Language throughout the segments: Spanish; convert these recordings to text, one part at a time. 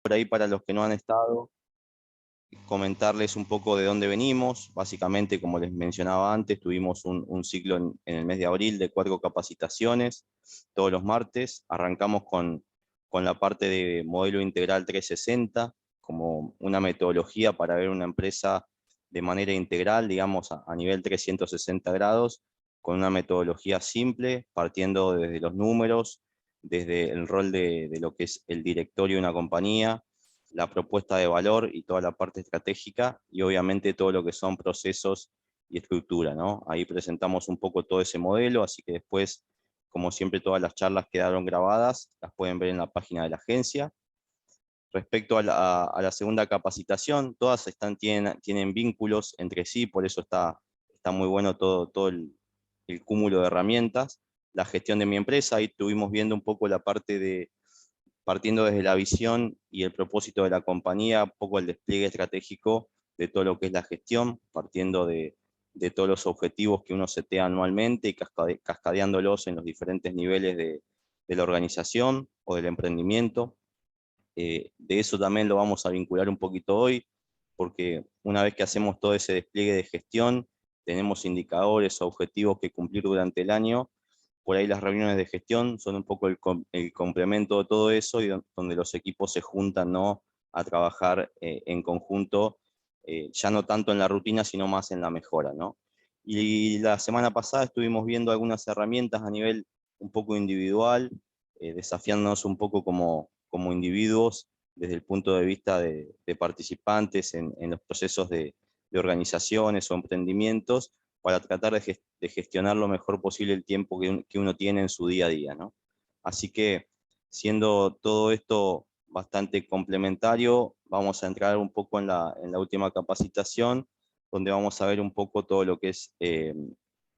Por ahí, para los que no han estado, comentarles un poco de dónde venimos. Básicamente, como les mencionaba antes, tuvimos un ciclo en el mes de abril de 4 capacitaciones, todos los martes. Arrancamos con la parte de modelo integral 360, como una metodología para ver una empresa de manera integral, digamos, a nivel 360 grados, con una metodología simple, partiendo desde los números, desde el rol de lo que es el directorio de una compañía, la propuesta de valor y toda la parte estratégica, y obviamente todo lo que son procesos y estructura, ¿no? Ahí presentamos un poco todo ese modelo, así que después, como siempre, todas las charlas quedaron grabadas, las pueden ver en la página de la agencia. Respecto a la segunda capacitación, todas tienen vínculos entre sí, por eso está muy bueno todo el cúmulo de herramientas. La gestión de mi empresa, ahí estuvimos viendo un poco la parte de, partiendo desde la visión y el propósito de la compañía, un poco el despliegue estratégico de todo lo que es la gestión, partiendo de todos los objetivos que uno setea anualmente y cascadeándolos en los diferentes niveles de la organización o del emprendimiento. De eso también lo vamos a vincular un poquito hoy, porque una vez que hacemos todo ese despliegue de gestión, tenemos indicadores o objetivos que cumplir durante el año. Por ahí las reuniones de gestión son un poco el complemento de todo eso, y donde los equipos se juntan, ¿no?, a trabajar en conjunto, ya no tanto en la rutina, sino más en la mejora, ¿no? Y la semana pasada estuvimos viendo algunas herramientas a nivel un poco individual, desafiándonos un poco como individuos desde el punto de vista de participantes en los procesos de organizaciones o emprendimientos, para tratar de gestionar lo mejor posible el tiempo que uno tiene en su día a día, ¿no? Así que, siendo todo esto bastante complementario, vamos a entrar un poco en la última capacitación, donde vamos a ver un poco todo lo que es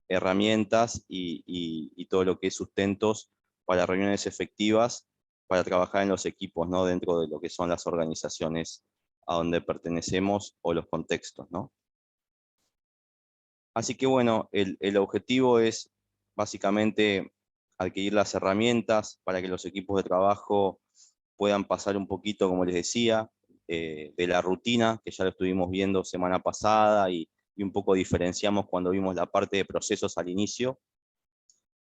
herramientas y todo lo que es sustentos para reuniones efectivas, para trabajar en los equipos, ¿no?, dentro de lo que son las organizaciones a donde pertenecemos o los contextos, ¿no? Así que bueno, el objetivo es básicamente adquirir las herramientas para que los equipos de trabajo puedan pasar un poquito, como les decía, de la rutina, que ya lo estuvimos viendo semana pasada, y un poco diferenciamos cuando vimos la parte de procesos al inicio,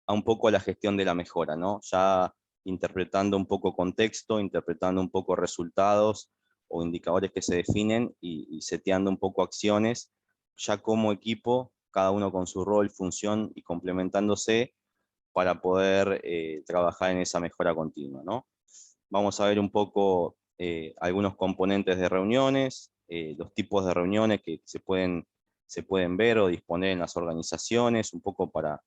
a un poco la gestión de la mejora, ¿no? Ya interpretando un poco contexto, interpretando un poco resultados o indicadores que se definen, y seteando un poco acciones, ya como equipo, cada uno con su rol, función y complementándose, para poder trabajar en esa mejora continua, ¿no? Vamos a ver un poco algunos componentes de reuniones, los tipos de reuniones que se pueden ver o disponer en las organizaciones, un poco para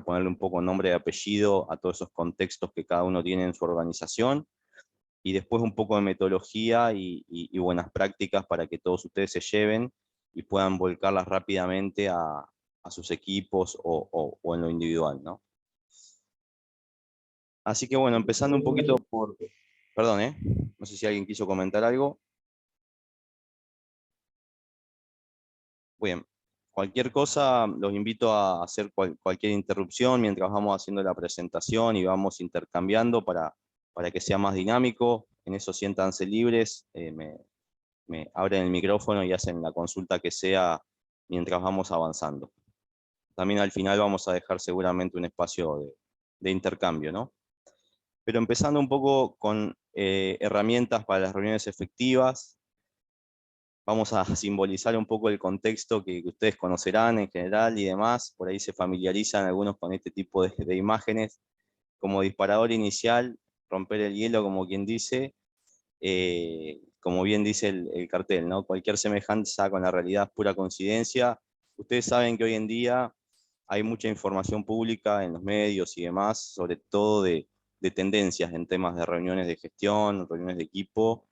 ponerle un poco nombre y apellido a todos esos contextos que cada uno tiene en su organización, y después un poco de metodología y buenas prácticas para que todos ustedes se lleven y puedan volcarlas rápidamente a sus equipos o en lo individual, ¿no? Así que bueno, empezando un poquito por... Perdón, no sé si alguien quiso comentar algo. Bien, cualquier cosa, los invito a hacer cualquier interrupción mientras vamos haciendo la presentación y vamos intercambiando para que sea más dinámico. En eso siéntanse libres, me abren el micrófono y hacen la consulta que sea mientras vamos avanzando. También al final vamos a dejar seguramente un espacio de intercambio, ¿no? Pero empezando un poco con herramientas para las reuniones efectivas, vamos a simbolizar un poco el contexto que ustedes conocerán en general y demás. Por ahí se familiarizan algunos con este tipo de imágenes. Como disparador inicial, romper el hielo, como quien dice, como bien dice el cartel, ¿no? Cualquier semejanza con la realidad es pura coincidencia. Ustedes saben que hoy en día hay mucha información pública en los medios y demás, sobre todo de tendencias en temas de reuniones de gestión, reuniones de equipo.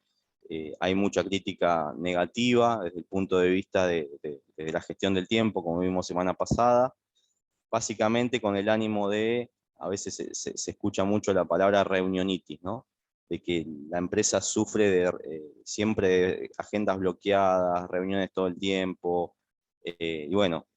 Hay mucha crítica negativa desde el punto de vista de la gestión del tiempo, como vimos semana pasada, básicamente con el ánimo de, a veces se escucha mucho la palabra reunionitis, ¿no? De que la empresa sufre siempre de agendas bloqueadas, reuniones todo el tiempo, y bueno,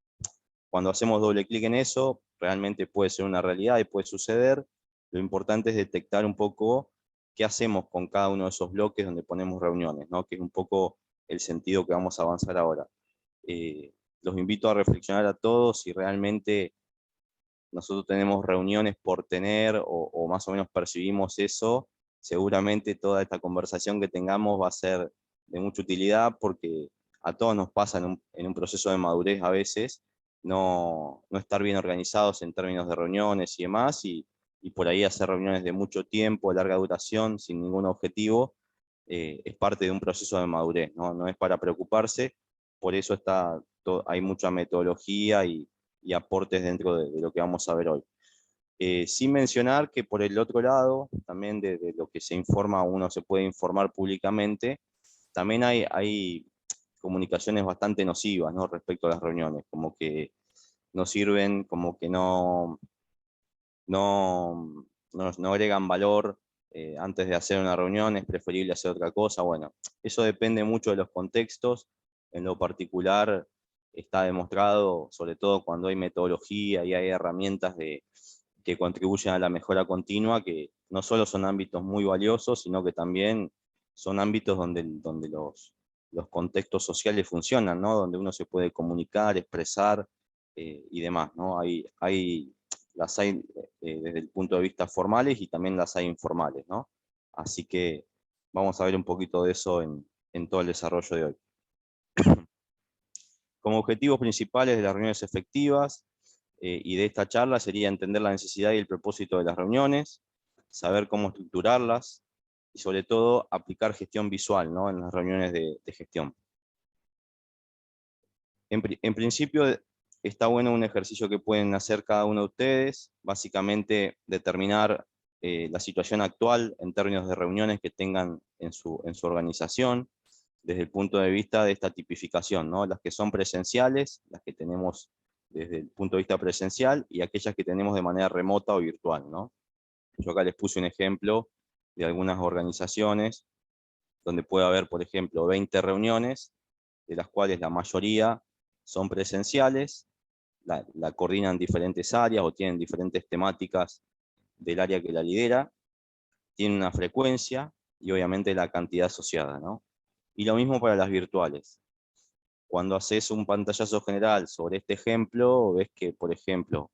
cuando hacemos doble clic en eso, realmente puede ser una realidad y puede suceder. Lo importante es detectar un poco qué hacemos con cada uno de esos bloques donde ponemos reuniones, ¿no? Que es un poco el sentido que vamos a avanzar ahora. Los invito a reflexionar a todos si realmente nosotros tenemos reuniones por tener o más o menos percibimos eso. Seguramente toda esta conversación que tengamos va a ser de mucha utilidad porque a todos nos pasa en un proceso de madurez a veces no estar bien organizados en términos de reuniones y demás, y por ahí hacer reuniones de mucho tiempo, de larga duración, sin ningún objetivo, es parte de un proceso de madurez, ¿no? No es para preocuparse, por eso hay mucha metodología y aportes dentro de lo que vamos a ver hoy. Sin mencionar que por el otro lado, también de lo que se informa, uno se puede informar públicamente, también hay comunicaciones bastante nocivas, ¿no? Respecto a las reuniones, como que no sirven, como que no agregan valor. Antes de hacer una reunión es preferible hacer otra cosa. Bueno, eso depende mucho de los contextos. En lo particular está demostrado, sobre todo cuando hay metodología y hay herramientas que contribuyen a la mejora continua, que no solo son ámbitos muy valiosos, sino que también son ámbitos donde los contextos sociales funcionan, ¿no? Donde uno se puede comunicar, expresar y demás, ¿no? Las hay desde el punto de vista formales y también las hay informales, ¿no? Así que vamos a ver un poquito de eso en todo el desarrollo de hoy. Como objetivos principales de las reuniones efectivas y de esta charla sería entender la necesidad y el propósito de las reuniones, saber cómo estructurarlas y sobre todo aplicar gestión visual, ¿no? En las reuniones de gestión. En principio está bueno un ejercicio que pueden hacer cada uno de ustedes, básicamente determinar la situación actual en términos de reuniones que tengan en su organización, desde el punto de vista de esta tipificación, ¿no? Las que son presenciales, las que tenemos desde el punto de vista presencial, y aquellas que tenemos de manera remota o virtual, ¿no? Yo acá les puse un ejemplo de algunas organizaciones donde puede haber, por ejemplo, 20 reuniones, de las cuales la mayoría son presenciales, la coordinan diferentes áreas o tienen diferentes temáticas del área que la lidera, tienen una frecuencia y obviamente la cantidad asociada, ¿no? Y lo mismo para las virtuales. Cuando haces un pantallazo general sobre este ejemplo, ves que, por ejemplo,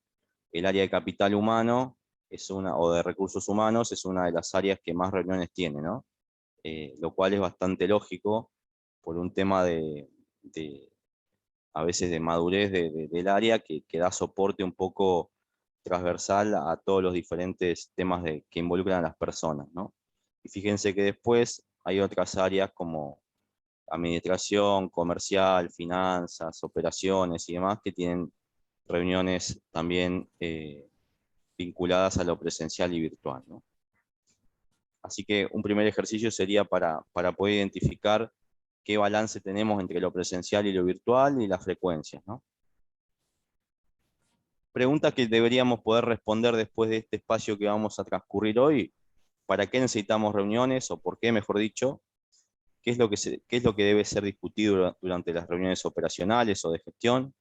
el área de capital humano o de recursos humanos es una de las áreas que más reuniones tiene, ¿no? Lo cual es bastante lógico por un tema a veces de madurez del área que da soporte un poco transversal a todos los diferentes temas que involucran a las personas, ¿no? Y fíjense que después hay otras áreas como administración, comercial, finanzas, operaciones y demás que tienen reuniones también vinculadas a lo presencial y virtual, ¿no? Así que un primer ejercicio sería para poder identificar qué balance tenemos entre lo presencial y lo virtual y las frecuencias, ¿no? Preguntas que deberíamos poder responder después de este espacio que vamos a transcurrir hoy. ¿Para qué necesitamos reuniones? O por qué, mejor dicho. ¿Qué es lo que debe ser discutido durante las reuniones operacionales o de gestión?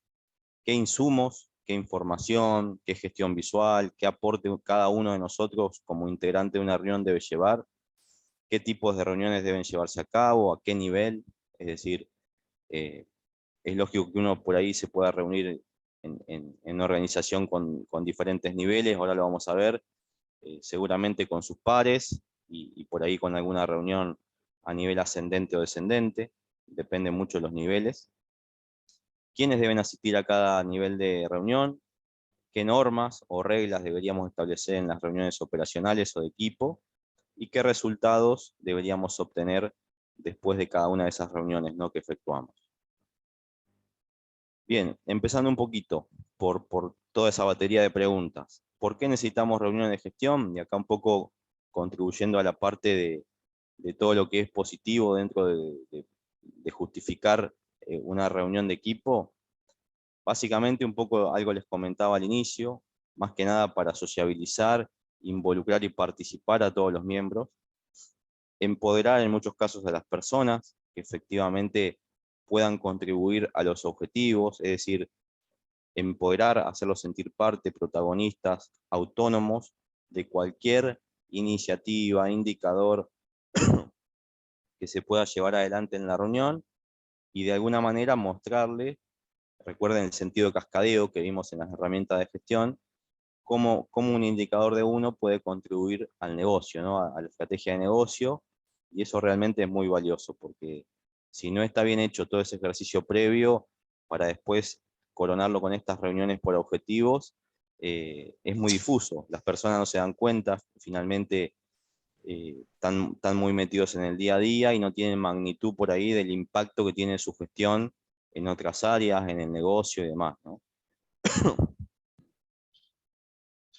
¿Qué insumos, qué información, qué gestión visual, qué aporte cada uno de nosotros como integrante de una reunión debe llevar? ¿Qué tipos de reuniones deben llevarse a cabo? ¿A qué nivel? Es decir, es lógico que uno por ahí se pueda reunir en una organización con diferentes niveles, ahora lo vamos a ver, seguramente con sus pares y por ahí con alguna reunión a nivel ascendente o descendente, depende mucho de los niveles. ¿Quiénes deben asistir a cada nivel de reunión? ¿Qué normas o reglas deberíamos establecer en las reuniones operacionales o de equipo? ¿Y qué resultados deberíamos obtener después de cada una de esas reuniones, ¿no?, que efectuamos? Bien, empezando un poquito por toda esa batería de preguntas. ¿Por qué necesitamos reuniones de gestión? Y acá un poco contribuyendo a la parte de todo lo que es positivo dentro de justificar una reunión de equipo. Básicamente un poco algo les comentaba al inicio, más que nada para sociabilizar, involucrar y participar a todos los miembros, empoderar en muchos casos a las personas que efectivamente puedan contribuir a los objetivos, es decir, empoderar, hacerlos sentir parte, protagonistas, autónomos de cualquier iniciativa, indicador que se pueda llevar adelante en la reunión y de alguna manera mostrarle, recuerden el sentido de cascadeo que vimos en las herramientas de gestión, cómo un indicador de uno puede contribuir al negocio, ¿no? A la estrategia de negocio, y eso realmente es muy valioso, porque si no está bien hecho todo ese ejercicio previo, para después coronarlo con estas reuniones por objetivos, es muy difuso, las personas no se dan cuenta, finalmente están muy metidos en el día a día y no tienen magnitud por ahí del impacto que tiene su gestión en otras áreas, en el negocio y demás, ¿no?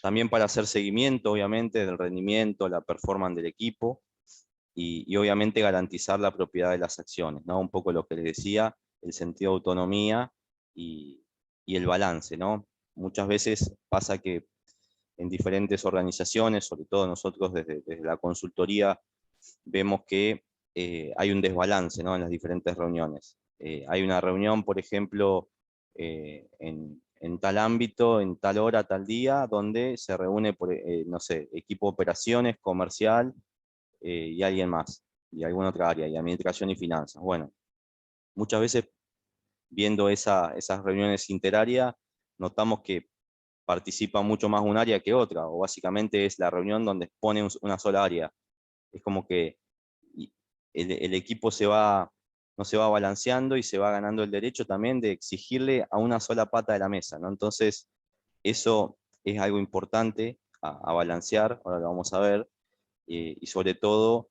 También para hacer seguimiento, obviamente, del rendimiento, la performance del equipo y obviamente garantizar la propiedad de las acciones, ¿no? Un poco lo que les decía, el sentido de autonomía y el balance, ¿no? Muchas veces pasa que en diferentes organizaciones, sobre todo nosotros desde la consultoría, vemos que hay un desbalance, ¿no? En las diferentes reuniones. Hay una reunión, por ejemplo, en tal ámbito, en tal hora, tal día, donde se reúne, no sé, equipo de operaciones, comercial y alguien más, y alguna otra área, y administración y finanzas. Bueno, muchas veces viendo esas reuniones interáreas, notamos que participa mucho más un área que otra, o básicamente es la reunión donde expone una sola área. Es como que el equipo no se va balanceando y se va ganando el derecho también de exigirle a una sola pata de la mesa, ¿no? Entonces, eso es algo importante a balancear, ahora lo vamos a ver, y sobre todo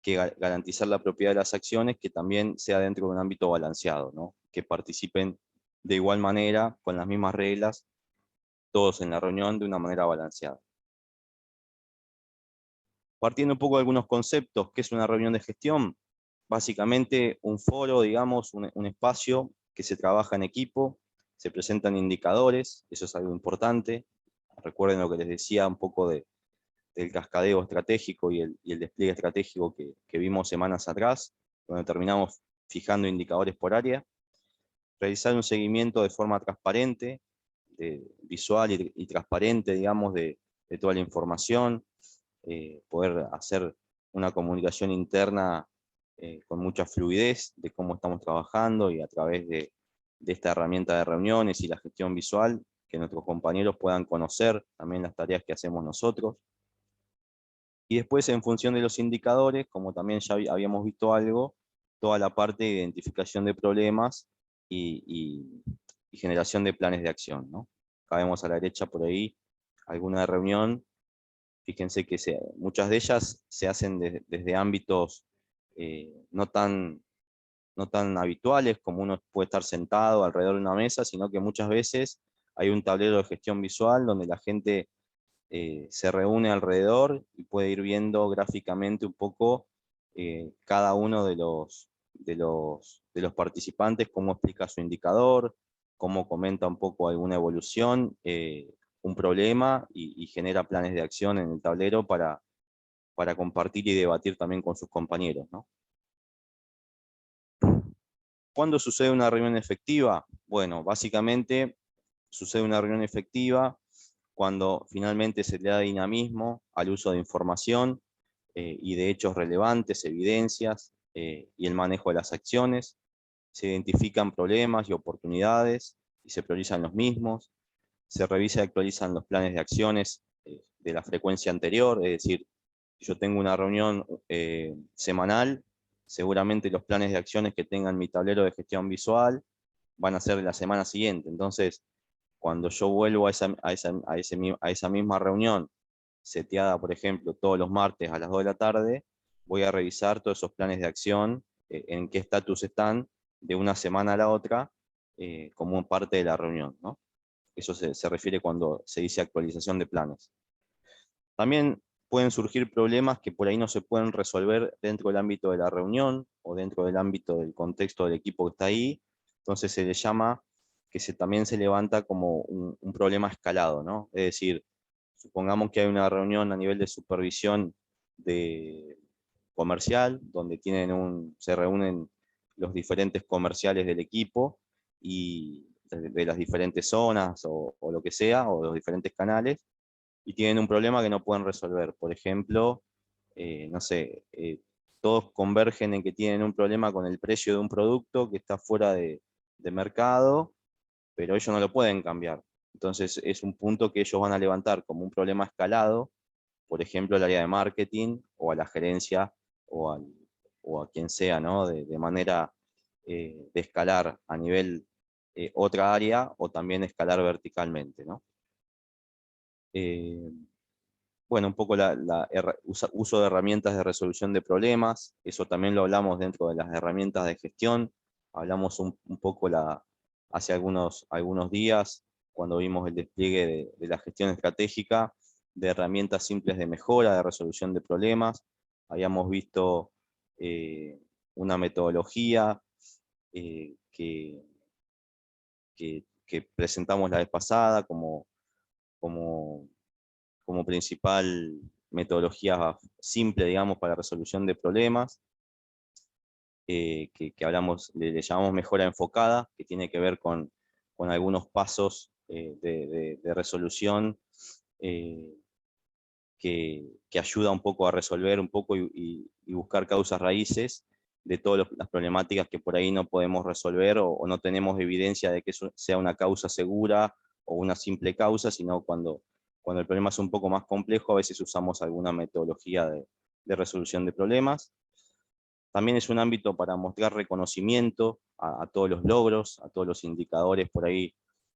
que garantizar la propiedad de las acciones que también sea dentro de un ámbito balanceado, ¿no? Que participen de igual manera, con las mismas reglas, todos en la reunión de una manera balanceada. Partiendo un poco de algunos conceptos, ¿qué es una reunión de gestión? Básicamente un foro, digamos, un espacio que se trabaja en equipo, se presentan indicadores, eso es algo importante. Recuerden lo que les decía un poco del cascadeo estratégico y el despliegue estratégico que vimos semanas atrás, donde terminamos fijando indicadores por área. Realizar un seguimiento de forma transparente, visual y transparente, digamos, de toda la información, poder hacer una comunicación interna con mucha fluidez de cómo estamos trabajando y a través de esta herramienta de reuniones y la gestión visual, que nuestros compañeros puedan conocer también las tareas que hacemos nosotros. Y después, en función de los indicadores, como también ya habíamos visto algo, toda la parte de identificación de problemas y generación de planes de acción, ¿no? Acá vemos a la derecha por ahí alguna reunión. Fíjense que muchas de ellas se hacen desde ámbitos no tan habituales, como uno puede estar sentado alrededor de una mesa, sino que muchas veces hay un tablero de gestión visual donde la gente se reúne alrededor y puede ir viendo gráficamente un poco cada uno de los participantes, cómo explica su indicador, cómo comenta un poco alguna evolución, un problema y genera planes de acción en el tablero para compartir y debatir también con sus compañeros, ¿no? ¿Cuándo sucede una reunión efectiva? Bueno, básicamente sucede una reunión efectiva cuando finalmente se le da dinamismo al uso de información y de hechos relevantes, evidencias y el manejo de las acciones. Se identifican problemas y oportunidades y se priorizan los mismos. Se revisa y actualizan los planes de acciones de la frecuencia anterior, es decir, si yo tengo una reunión semanal, seguramente los planes de acciones que tengan mi tablero de gestión visual van a ser de la semana siguiente. Entonces, cuando yo vuelvo a esa misma reunión, seteada, por ejemplo, todos los martes a las 2 de la tarde, voy a revisar todos esos planes de acción, en qué estatus están de una semana a la otra, como parte de la reunión, ¿no? Eso se refiere cuando se dice actualización de planes. También pueden surgir problemas que por ahí no se pueden resolver dentro del ámbito de la reunión o dentro del ámbito del contexto del equipo que está ahí. Entonces se le llama que también se levanta como un problema escalado, ¿no? Es decir, supongamos que hay una reunión a nivel de supervisión comercial, donde se reúnen los diferentes comerciales del equipo y de las diferentes zonas o lo que sea, o los diferentes canales, y tienen un problema que no pueden resolver. Por ejemplo, no sé, todos convergen en que tienen un problema con el precio de un producto que está fuera de mercado, pero ellos no lo pueden cambiar. Entonces es un punto que ellos van a levantar como un problema escalado, por ejemplo, al área de marketing o a la gerencia o a quien sea, ¿no? De manera de escalar a nivel otra área o también escalar verticalmente, ¿no? Bueno, un poco uso de herramientas de resolución de problemas, eso también lo hablamos dentro de las herramientas de gestión, hablamos un poco hace algunos días, cuando vimos el despliegue de la gestión estratégica, de herramientas simples de mejora, de resolución de problemas, habíamos visto una metodología que presentamos la vez pasada como como principal metodología simple, digamos, para resolución de problemas, que hablamos, le llamamos mejora enfocada, que tiene que ver con algunos pasos de resolución eh, que ayuda un poco a resolver un poco y buscar causas raíces de todas las problemáticas que por ahí no podemos resolver o no tenemos evidencia de que eso sea una causa segura o una simple causa, sino cuando el problema es un poco más complejo, a veces usamos alguna metodología de resolución de problemas. También es un ámbito para mostrar reconocimiento a todos los logros, a todos los indicadores por ahí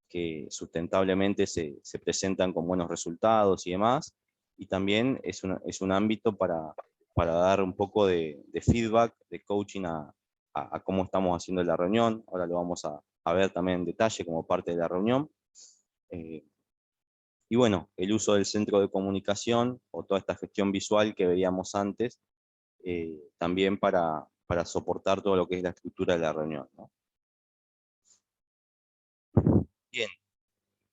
que sustentablemente se presentan con buenos resultados y demás. Y también es un ámbito para dar un poco de feedback, de coaching a cómo estamos haciendo la reunión. Ahora lo vamos a ver también en detalle como parte de la reunión. Y bueno, el uso del centro de comunicación o toda esta gestión visual que veíamos antes, también para soportar todo lo que es la estructura de la reunión, ¿no? Bien,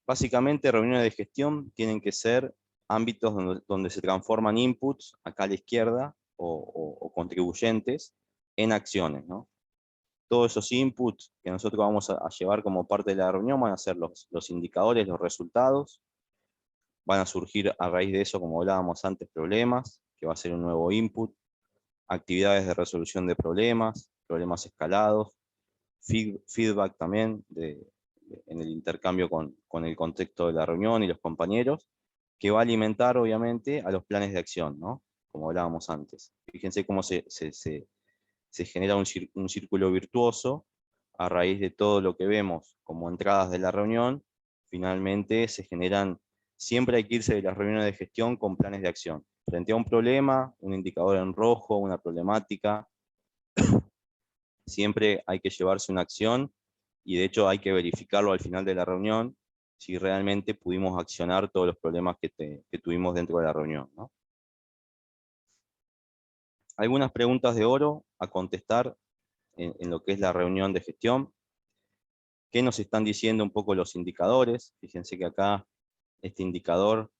básicamente reuniones de gestión tienen que ser ámbitos donde se transforman inputs, acá a la izquierda, o contribuyentes, en acciones, ¿no? Todos esos inputs que nosotros vamos a llevar como parte de la reunión van a ser los indicadores, los resultados. Van a surgir a raíz de eso, como hablábamos antes, problemas, que va a ser un nuevo input, actividades de resolución de problemas escalados, feedback también en el intercambio con el contexto de la reunión y los compañeros, que va a alimentar obviamente a los planes de acción, ¿no? Como hablábamos antes. Fíjense cómo se genera un círculo virtuoso a raíz de todo lo que vemos como entradas de la reunión. Finalmente se generan, siempre hay que irse de las reuniones de gestión con planes de acción. Frente a un problema, un indicador en rojo, una problemática, siempre hay que llevarse una acción y de hecho hay que verificarlo al final de la reunión si realmente pudimos accionar todos los problemas que tuvimos dentro de la reunión, ¿no? Algunas preguntas de oro a contestar en lo que es la reunión de gestión. ¿Qué nos están diciendo un poco los indicadores? Fíjense que acá este indicador,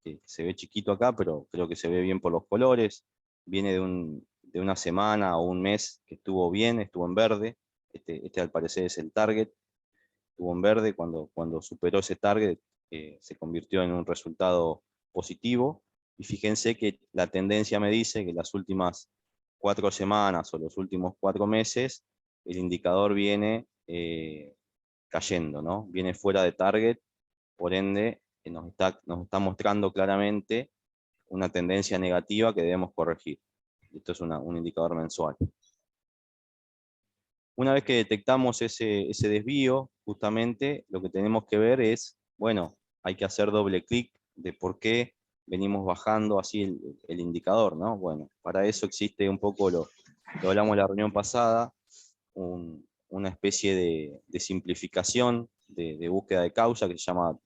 que se ve chiquito acá, pero creo que se ve bien por los colores, viene de una semana o un mes que estuvo bien, estuvo en verde. Este al parecer es el target, estuvo en verde, cuando superó ese target se convirtió en un resultado positivo. Y fíjense que la tendencia me dice que las últimas 4 semanas o los últimos 4 meses, el indicador viene cayendo, ¿no? Viene fuera de target, por ende nos está mostrando claramente una tendencia negativa que debemos corregir. Esto es un indicador mensual. Una vez que detectamos ese desvío, justamente lo que tenemos que ver es, bueno, hay que hacer doble clic de por qué venimos bajando así el indicador, ¿no? Bueno, para eso existe un poco, lo hablamos en la reunión pasada, una especie de simplificación de búsqueda de causa que se llama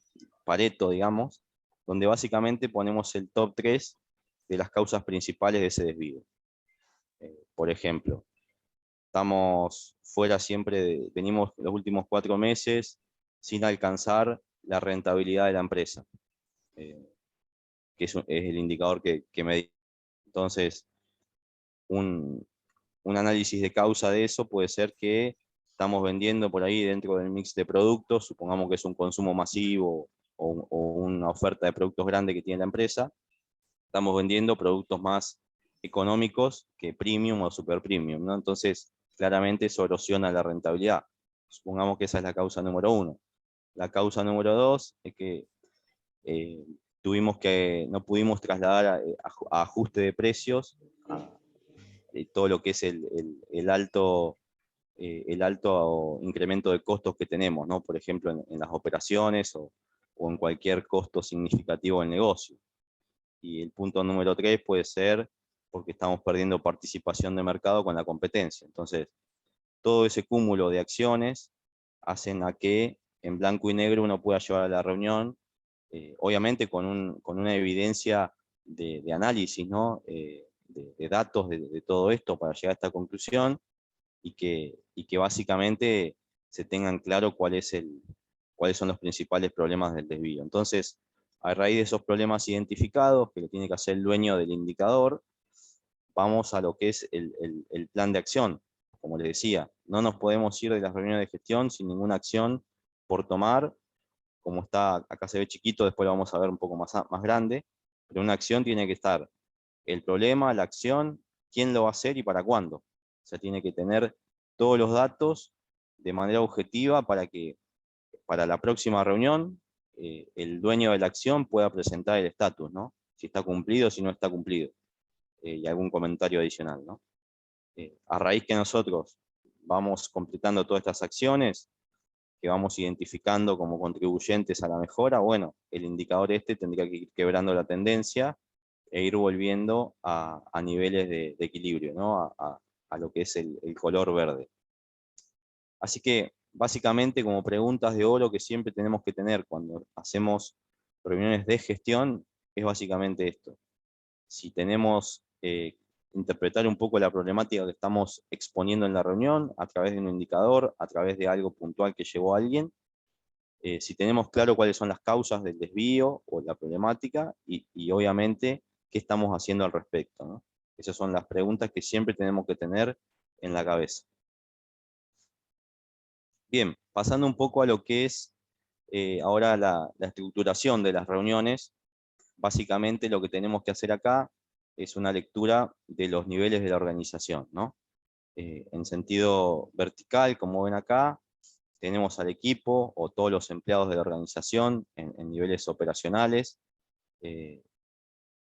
Pareto, digamos, donde básicamente ponemos el top 3 de las causas principales de ese desvío. Por ejemplo, estamos fuera siempre, venimos los últimos 4 meses sin alcanzar la rentabilidad de la empresa, que es el indicador que me. Entonces, un análisis de causa de eso puede ser que estamos vendiendo por ahí dentro del mix de productos, supongamos que es un consumo masivo o una oferta de productos grande que tiene la empresa, estamos vendiendo productos más económicos que premium o super premium, ¿no? Entonces, claramente eso erosiona la rentabilidad. Supongamos que esa es la causa número 1. La causa número 2 es que no pudimos trasladar a ajuste de precios todo lo que es el alto incremento de costos que tenemos, ¿no? Por ejemplo, en las operaciones o en cualquier costo significativo del negocio. Y el punto número 3 puede ser porque estamos perdiendo participación de mercado con la competencia. Entonces, todo ese cúmulo de acciones hacen a que en blanco y negro uno pueda llevar a la reunión, obviamente con una evidencia de análisis, ¿no? De datos de todo esto para llegar a esta conclusión, y que básicamente se tengan claro cuáles son los principales problemas del desvío. Entonces, a raíz de esos problemas identificados, que lo tiene que hacer el dueño del indicador, vamos a lo que es el plan de acción. Como les decía, no nos podemos ir de las reuniones de gestión sin ninguna acción por tomar, como está, acá se ve chiquito, después lo vamos a ver un poco más grande, pero una acción tiene que estar el problema, la acción, quién lo va a hacer y para cuándo. O sea, tiene que tener todos los datos de manera objetiva para que para la próxima reunión el dueño de la acción pueda presentar el estatus, ¿no? Si está cumplido, si no está cumplido, y algún comentario adicional, ¿no? A raíz que nosotros vamos completando todas estas acciones, que vamos identificando como contribuyentes a la mejora, bueno, el indicador tendría que ir quebrando la tendencia e ir volviendo a niveles de equilibrio, ¿no? A lo que es el color verde. Así que, básicamente, como preguntas de oro que siempre tenemos que tener cuando hacemos reuniones de gestión, es básicamente esto. Si tenemos interpretar un poco la problemática que estamos exponiendo en la reunión a través de un indicador, a través de algo puntual que llevó a alguien, si tenemos claro cuáles son las causas del desvío o la problemática y obviamente qué estamos haciendo al respecto, ¿no? Esas son las preguntas que siempre tenemos que tener en la cabeza. Bien, pasando un poco a lo que es ahora la estructuración de las reuniones, básicamente lo que tenemos que hacer acá es una lectura de los niveles de la organización, ¿no? En sentido vertical, como ven acá, tenemos al equipo o todos los empleados de la organización en niveles operacionales,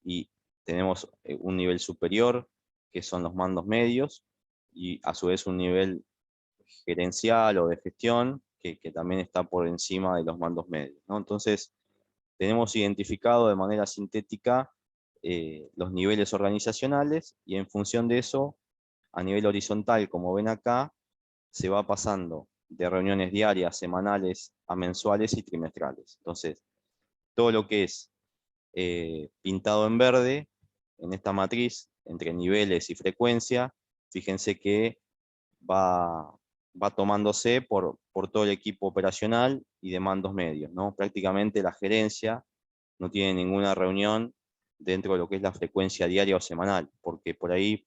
y tenemos un nivel superior, que son los mandos medios, y a su vez un nivel gerencial o de gestión, que también está por encima de los mandos medios, ¿no? Entonces, tenemos identificado de manera sintética los niveles organizacionales, y en función de eso, a nivel horizontal, como ven acá, se va pasando de reuniones diarias, semanales, a mensuales y trimestrales. Entonces, todo lo que es pintado en verde, en esta matriz, entre niveles y frecuencia, fíjense que va, va tomándose por todo el equipo operacional y de mandos medios, ¿no? Prácticamente la gerencia no tiene ninguna reunión dentro de lo que es la frecuencia diaria o semanal, porque por ahí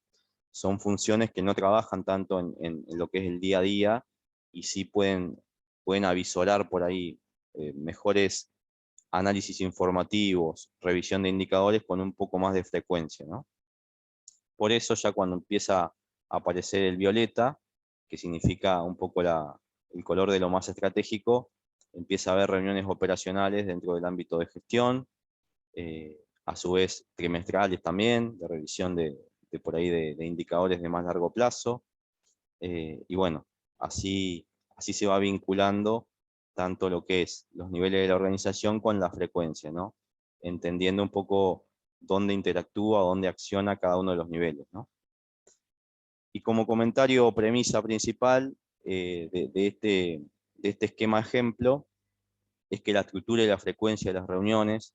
son funciones que no trabajan tanto en lo que es el día a día, y sí pueden avisorar por ahí mejores análisis informativos, revisión de indicadores con un poco más de frecuencia, ¿no? Por eso ya cuando empieza a aparecer el violeta, que significa un poco el color de lo más estratégico, empieza a haber reuniones operacionales dentro del ámbito de gestión, a su vez trimestrales también, de revisión de por ahí de indicadores de más largo plazo, y bueno, así se va vinculando tanto lo que es los niveles de la organización con la frecuencia, ¿no? Entendiendo un poco dónde interactúa, dónde acciona cada uno de los niveles, ¿no? Y como comentario o premisa principal de este esquema ejemplo, es que la estructura y la frecuencia de las reuniones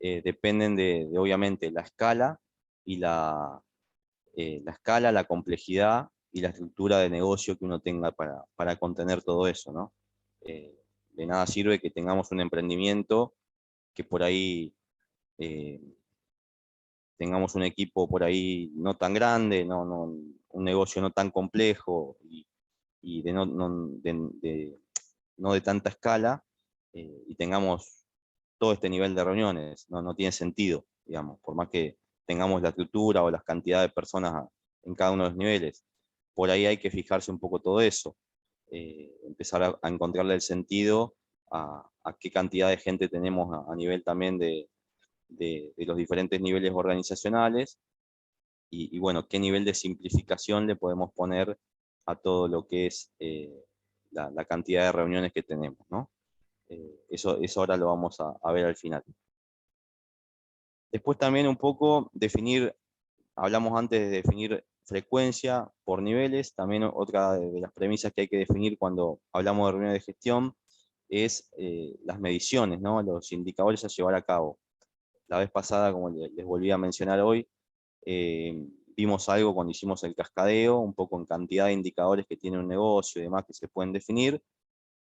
dependen obviamente, la escala y la escala, la complejidad y la estructura de negocio que uno tenga para contener todo eso, ¿no? De nada sirve que tengamos un emprendimiento que por ahí tengamos un equipo por ahí no tan grande, un negocio no tan complejo y no de tanta escala, y tengamos todo este nivel de reuniones, no tiene sentido, digamos, por más que tengamos la estructura o las cantidades de personas en cada uno de los niveles. Por ahí hay que fijarse un poco todo eso, empezar a encontrarle el sentido a qué cantidad de gente tenemos a nivel también de los diferentes niveles organizacionales, y bueno, qué nivel de simplificación le podemos poner a todo lo que es la cantidad de reuniones que tenemos, ¿no? Eso ahora lo vamos a ver al final. Después también un poco definir, hablamos antes de definir frecuencia por niveles, también otra de las premisas que hay que definir cuando hablamos de reuniones de gestión es las mediciones, ¿no? Los indicadores a llevar a cabo. La vez pasada, como les volví a mencionar hoy, vimos algo cuando hicimos el cascadeo, un poco en cantidad de indicadores que tiene un negocio y demás que se pueden definir.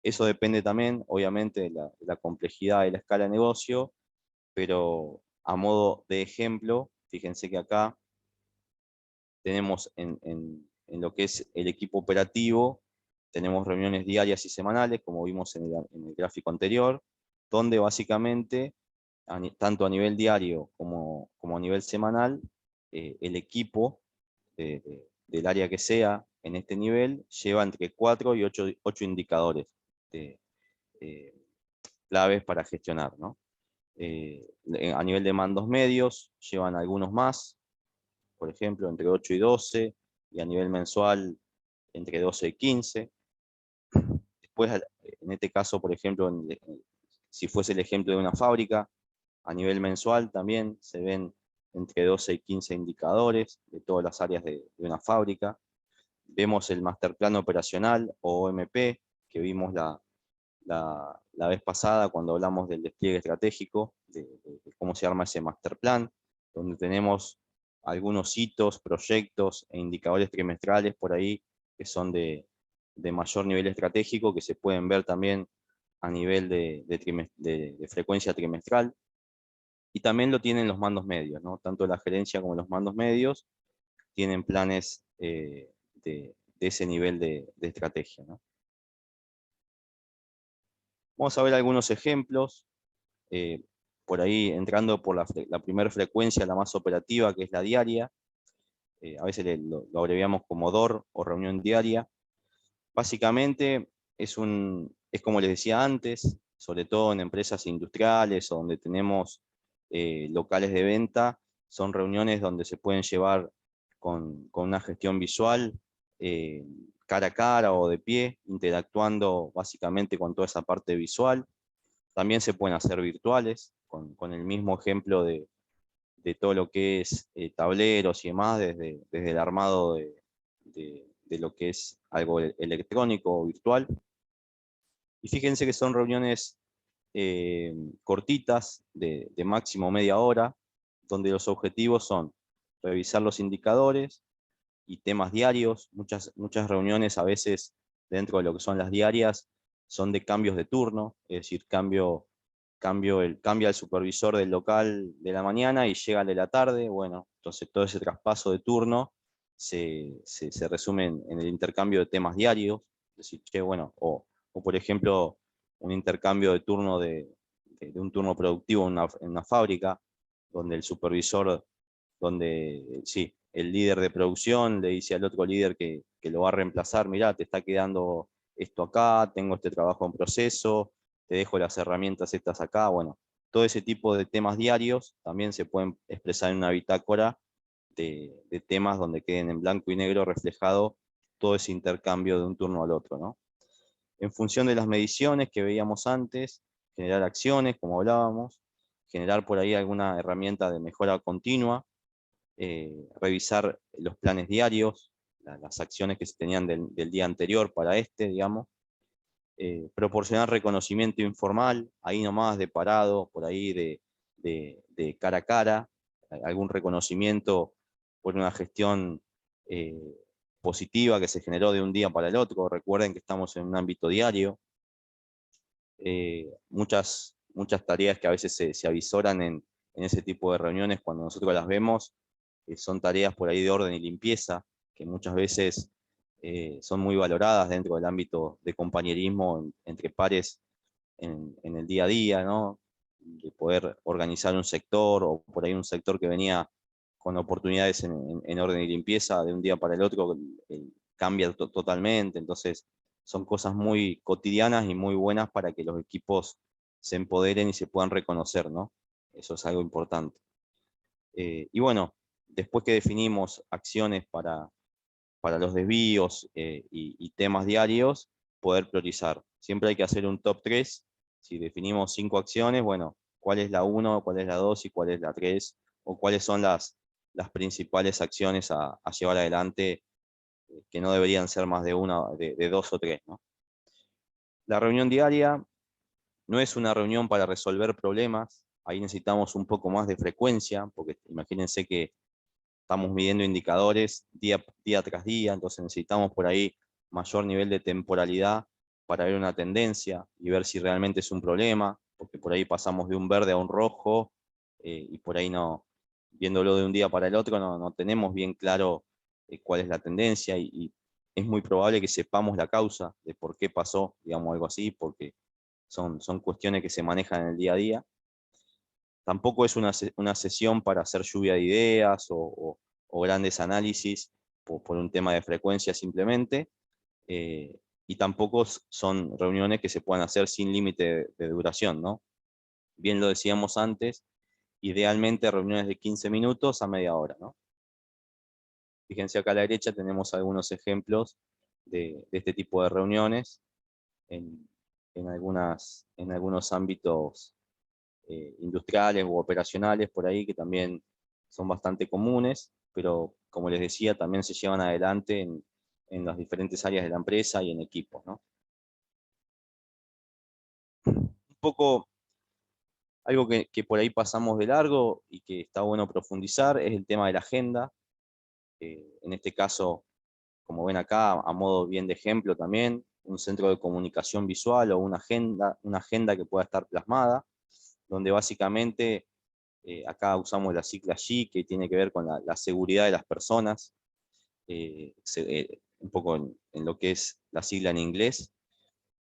Eso depende también, obviamente, de la complejidad y la escala de negocio, pero a modo de ejemplo, fíjense que acá tenemos en lo que es el equipo operativo, tenemos reuniones diarias y semanales, como vimos en el gráfico anterior, donde básicamente, tanto a nivel diario como a nivel semanal, el equipo del área que sea en este nivel lleva entre 4 y 8 indicadores eh, claves para gestionar, ¿no? A nivel de mandos medios llevan algunos más, por ejemplo, entre 8 y 12, y a nivel mensual entre 12 y 15. Después, en este caso, por ejemplo, si fuese el ejemplo de una fábrica, a nivel mensual también se ven entre 12 y 15 indicadores de todas las áreas de una fábrica. Vemos el Master Plan Operacional o OMP, que vimos la vez pasada cuando hablamos del despliegue estratégico, de cómo se arma ese Master Plan, donde tenemos algunos hitos, proyectos e indicadores trimestrales por ahí que son de mayor nivel estratégico, que se pueden ver también a nivel de frecuencia trimestral. Y también lo tienen los mandos medios, ¿no? Tanto la gerencia como los mandos medios tienen planes de ese nivel de estrategia, ¿no? Vamos a ver algunos ejemplos, por ahí entrando por la primera frecuencia, la más operativa, que es la diaria. A veces lo abreviamos como DOR o reunión diaria. Básicamente es como les decía antes, sobre todo en empresas industriales o donde tenemos locales de venta, son reuniones donde se pueden llevar con una gestión visual, cara a cara o de pie, interactuando básicamente con toda esa parte visual. También se pueden hacer virtuales, con el mismo ejemplo de todo lo que es tableros y demás, desde el armado de lo que es algo electrónico o virtual. Y fíjense que son reuniones cortitas, de máximo media hora, donde los objetivos son revisar los indicadores y temas diarios. Muchas reuniones a veces dentro de lo que son las diarias son de cambios de turno, es decir, cambia el supervisor del local de la mañana y llega el de la tarde. Bueno, entonces todo ese traspaso de turno se resume en el intercambio de temas diarios. Es decir, che, bueno, o por ejemplo, un intercambio de turno de un turno productivo en una fábrica, donde el supervisor, sí, el líder de producción le dice al otro líder que lo va a reemplazar: mirá, te está quedando esto acá, tengo este trabajo en proceso, te dejo las herramientas estas acá. Bueno, todo ese tipo de temas diarios también se pueden expresar en una bitácora de temas donde queden en blanco y negro reflejado todo ese intercambio de un turno al otro, ¿no? En función de las mediciones que veíamos antes, generar acciones, como hablábamos, generar por ahí alguna herramienta de mejora continua, revisar los planes diarios, las acciones que se tenían del día anterior para digamos, proporcionar reconocimiento informal, ahí nomás de parado, por ahí de cara a cara, algún reconocimiento por una gestión positiva que se generó de un día para el otro. Recuerden que estamos en un ámbito diario. Muchas tareas que a veces se avisoran en ese tipo de reuniones, cuando nosotros las vemos, son tareas por ahí de orden y limpieza, que muchas veces son muy valoradas dentro del ámbito de compañerismo entre pares en el día a día, ¿no? de poder organizar un sector, o por ahí un sector que venía con oportunidades en orden y limpieza, de un día para el otro cambia totalmente. Entonces son cosas muy cotidianas y muy buenas para que los equipos se empoderen y se puedan reconocer, ¿no? Eso es algo importante. Y bueno, después que definimos acciones para los desvíos y temas diarios, poder priorizar. Siempre hay que hacer un top 3. Si definimos 5 acciones, bueno, cuál es la 1, cuál es la 2 y cuál es la 3, o cuáles son las principales acciones a llevar adelante, que no deberían ser más de una, de 2 o 3, ¿no? La reunión diaria no es una reunión para resolver problemas. Ahí necesitamos un poco más de frecuencia, porque imagínense que estamos midiendo indicadores día tras día, entonces necesitamos por ahí mayor nivel de temporalidad para ver una tendencia y ver si realmente es un problema, porque por ahí pasamos de un verde a un rojo, y por ahí no, viéndolo de un día para el otro, no tenemos bien claro cuál es la tendencia, y es muy probable que sepamos la causa de por qué pasó, digamos, algo así, porque son cuestiones que se manejan en el día a día. Tampoco es una sesión para hacer lluvia de ideas o grandes análisis por un tema de frecuencia simplemente, y tampoco son reuniones que se puedan hacer sin límite de duración, ¿no? Bien lo decíamos antes, idealmente reuniones de 15 minutos a media hora, ¿no? Fíjense acá a la derecha tenemos algunos ejemplos de este tipo de reuniones en, en algunos ámbitos industriales u operacionales por ahí, que también son bastante comunes, pero como les decía, también se llevan adelante en las diferentes áreas de la empresa y en equipos, ¿no? Un poco algo que por ahí pasamos de largo y que está bueno profundizar es el tema de la agenda. En este caso, como ven acá, a modo bien de ejemplo también, un centro de comunicación visual o una agenda que pueda estar plasmada, donde básicamente acá usamos la sigla G, que tiene que ver con la seguridad de las personas, un poco en lo que es la sigla en inglés.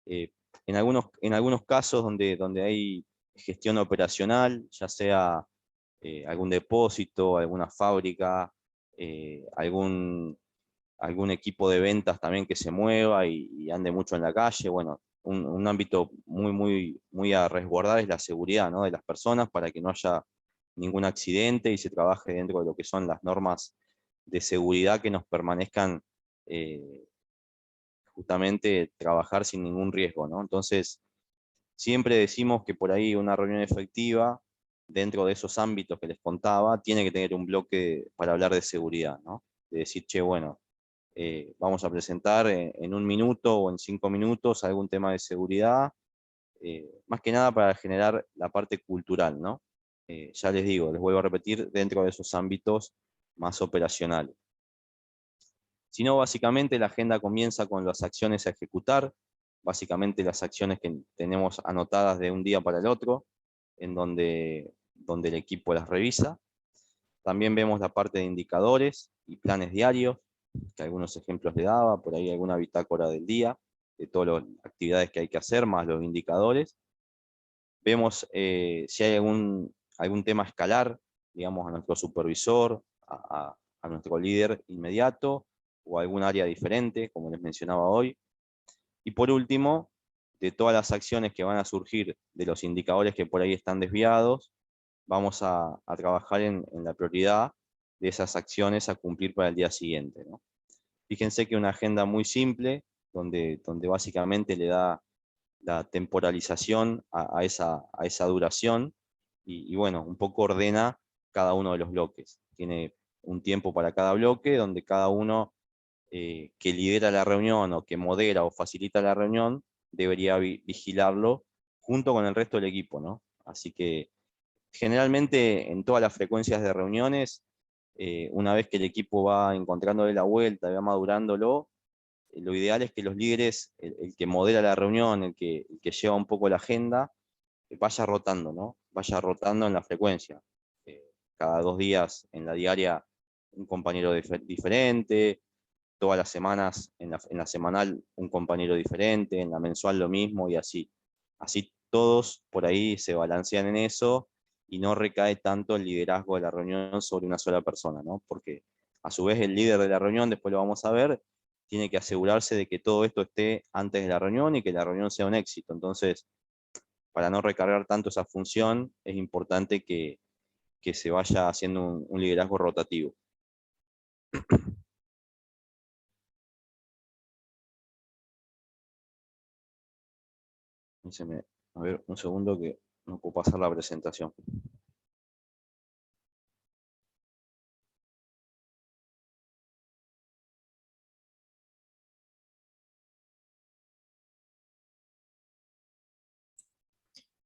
Eh, en algunos casos donde hay gestión operacional, ya sea algún depósito, alguna fábrica, algún equipo de ventas también que se mueva y ande mucho en la calle, bueno, un ámbito muy a resguardar es la seguridad, ¿no?, de las personas, para que no haya ningún accidente y se trabaje dentro de lo que son las normas de seguridad que nos permanezcan, eh, justamente trabajar sin ningún riesgo, ¿no? Entonces, siempre decimos que por ahí una reunión efectiva, dentro de esos ámbitos que les contaba, tiene que tener un bloque para hablar de seguridad, ¿no? De decir, che, bueno, vamos a presentar en 1 minuto o en 5 minutos algún tema de seguridad, más que nada para generar la parte cultural, ¿no? Ya les digo, les vuelvo a repetir, dentro de esos ámbitos más operacionales. Si no, básicamente la agenda comienza con las acciones a ejecutar, básicamente las acciones que tenemos anotadas de un día para el otro, en donde el equipo las revisa. También vemos la parte de indicadores y planes diarios, que algunos ejemplos le daba, por ahí alguna bitácora del día, de todas las actividades que hay que hacer, más los indicadores. Vemos si hay algún tema a escalar, digamos, a nuestro supervisor, a nuestro líder inmediato, o algún área diferente, como les mencionaba hoy. Y por último, de todas las acciones que van a surgir de los indicadores que por ahí están desviados, vamos a trabajar en la prioridad de esas acciones a cumplir para el día siguiente, ¿no? Fíjense que una agenda muy simple, donde básicamente le da la temporalización a esa duración, y bueno, un poco ordena cada uno de los bloques. Tiene un tiempo para cada bloque, donde cada uno que lidera la reunión o que modera o facilita la reunión debería vigilarlo junto con el resto del equipo, ¿no? Así que generalmente en todas las frecuencias de reuniones, una vez que el equipo va encontrándole la vuelta y va madurándolo, lo ideal es que los líderes, el que modera la reunión, el que lleva un poco la agenda, vaya rotando, ¿no? Vaya rotando en la frecuencia. Cada 2 días en la diaria un compañero diferente, todas las semanas en la semanal un compañero diferente, en la mensual lo mismo, y así. Así todos por ahí se balancean en eso y no recae tanto el liderazgo de la reunión sobre una sola persona, ¿no? Porque a su vez el líder de la reunión, después lo vamos a ver, tiene que asegurarse de que todo esto esté antes de la reunión y que la reunión sea un éxito. Entonces, para no recargar tanto esa función, es importante que se vaya haciendo un liderazgo rotativo. A ver, un segundo que no puedo pasar la presentación.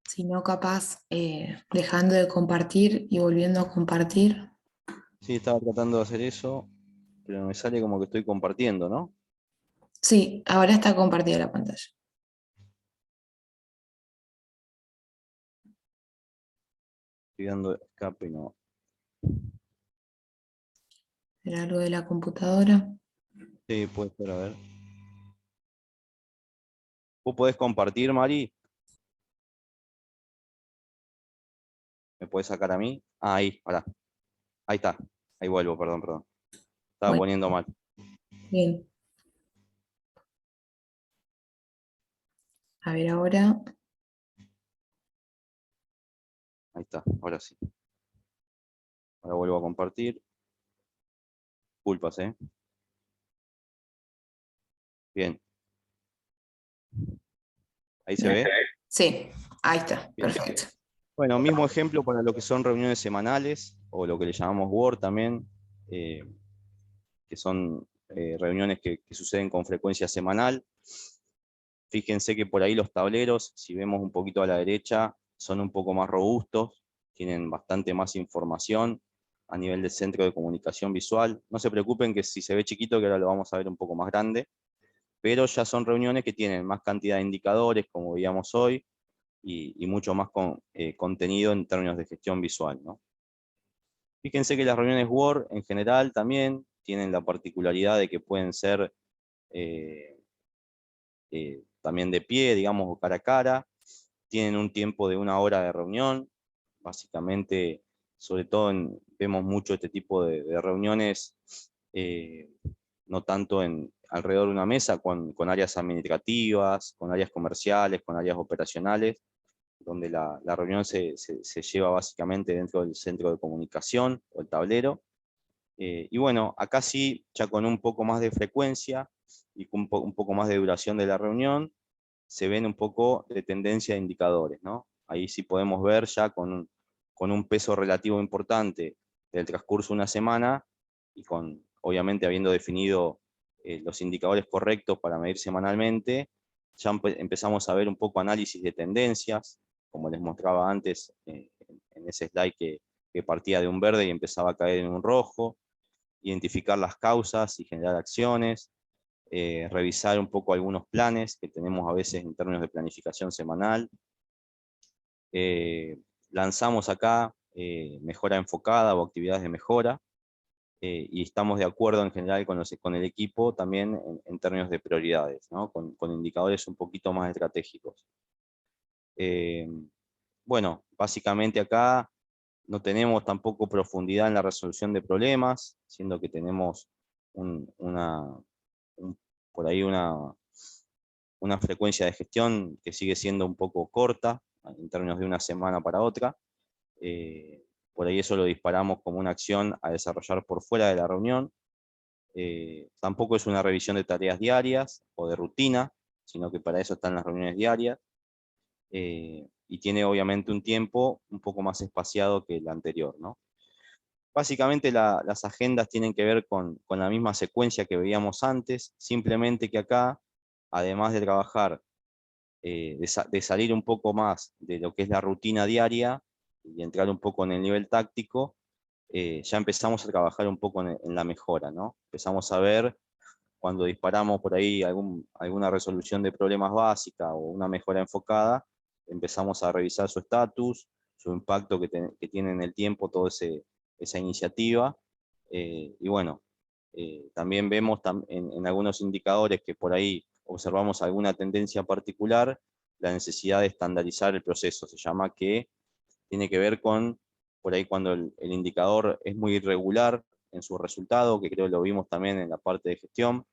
Si no, capaz dejando de compartir y volviendo a compartir. Sí, estaba tratando de hacer eso, pero me sale como que estoy compartiendo, ¿no? Sí, ahora está compartida la pantalla. Estoy dando escape, no. ¿Era algo de la computadora? Sí, puede ser, a ver. ¿Vos podés compartir, Mari? ¿Me podés sacar a mí? Ah, ahí, ahora. Ahí está. Ahí vuelvo, perdón. Estaba Bueno, poniendo mal. bien. A ver ahora. Ahí está, ahora sí. Ahora vuelvo a compartir. Disculpas, ¿eh? Bien. ¿Ahí se ve? Sí, ahí está, Bien. perfecto. Bueno, mismo ejemplo para lo que son reuniones semanales, o lo que le llamamos Word también, eh, que son reuniones que suceden con frecuencia semanal. Fíjense que por ahí los tableros, si vemos un poquito a la derecha, son un poco más robustos, tienen bastante más información a nivel del centro de comunicación visual. No se preocupen que si se ve chiquito, que ahora lo vamos a ver un poco más grande, pero ya son reuniones que tienen más cantidad de indicadores, como veíamos hoy, y mucho más contenido en términos de gestión visual, ¿no? Fíjense que las reuniones Word en general también tienen la particularidad de que pueden ser eh, también de pie, digamos, o cara a cara. Tienen un tiempo de 1 hora de reunión. Básicamente, sobre todo vemos mucho este tipo de reuniones, no tanto alrededor de una mesa, con áreas administrativas, con áreas comerciales, con áreas operacionales, donde la reunión se lleva básicamente dentro del centro de comunicación o el tablero. Y bueno, acá sí, ya con un poco más de frecuencia y con un poco más de duración de la reunión, se ven un poco de tendencia de indicadores, ¿no? Ahí sí podemos ver ya con un peso relativo importante del transcurso de una semana y obviamente habiendo definido los indicadores correctos para medir semanalmente, ya empezamos a ver un poco análisis de tendencias, como les mostraba antes en ese slide que partía de un verde y empezaba a caer en un rojo, identificar las causas y generar acciones, revisar un poco algunos planes que tenemos a veces en términos de planificación semanal. Lanzamos acá mejora enfocada o actividades de mejora, y estamos de acuerdo en general con el equipo también en términos de prioridades, ¿no? Con indicadores un poquito más estratégicos. Bueno, básicamente acá no tenemos tampoco profundidad en la resolución de problemas, siendo que tenemos por ahí una frecuencia de gestión que sigue siendo un poco corta en términos de una semana para otra. Por ahí eso lo disparamos como una acción a desarrollar por fuera de la reunión. Tampoco es una revisión de tareas diarias o de rutina, sino que para eso están las reuniones diarias. Y tiene obviamente un tiempo un poco más espaciado que el anterior, ¿no? Básicamente las agendas tienen que ver con la misma secuencia que veíamos antes, simplemente que acá, además de trabajar, de salir un poco más de lo que es la rutina diaria y entrar un poco en el nivel táctico, ya empezamos a trabajar un poco en la mejora, ¿no? Empezamos a ver cuando disparamos por ahí alguna resolución de problemas básica o una mejora enfocada, empezamos a revisar su estatus, su impacto que tiene en el tiempo toda esa iniciativa. Y bueno, también vemos en algunos indicadores que por ahí observamos alguna tendencia particular, la necesidad de estandarizar el proceso. Se llama que tiene que ver con, por ahí cuando el indicador es muy irregular en su resultado, que creo que lo vimos también en la parte de gestión,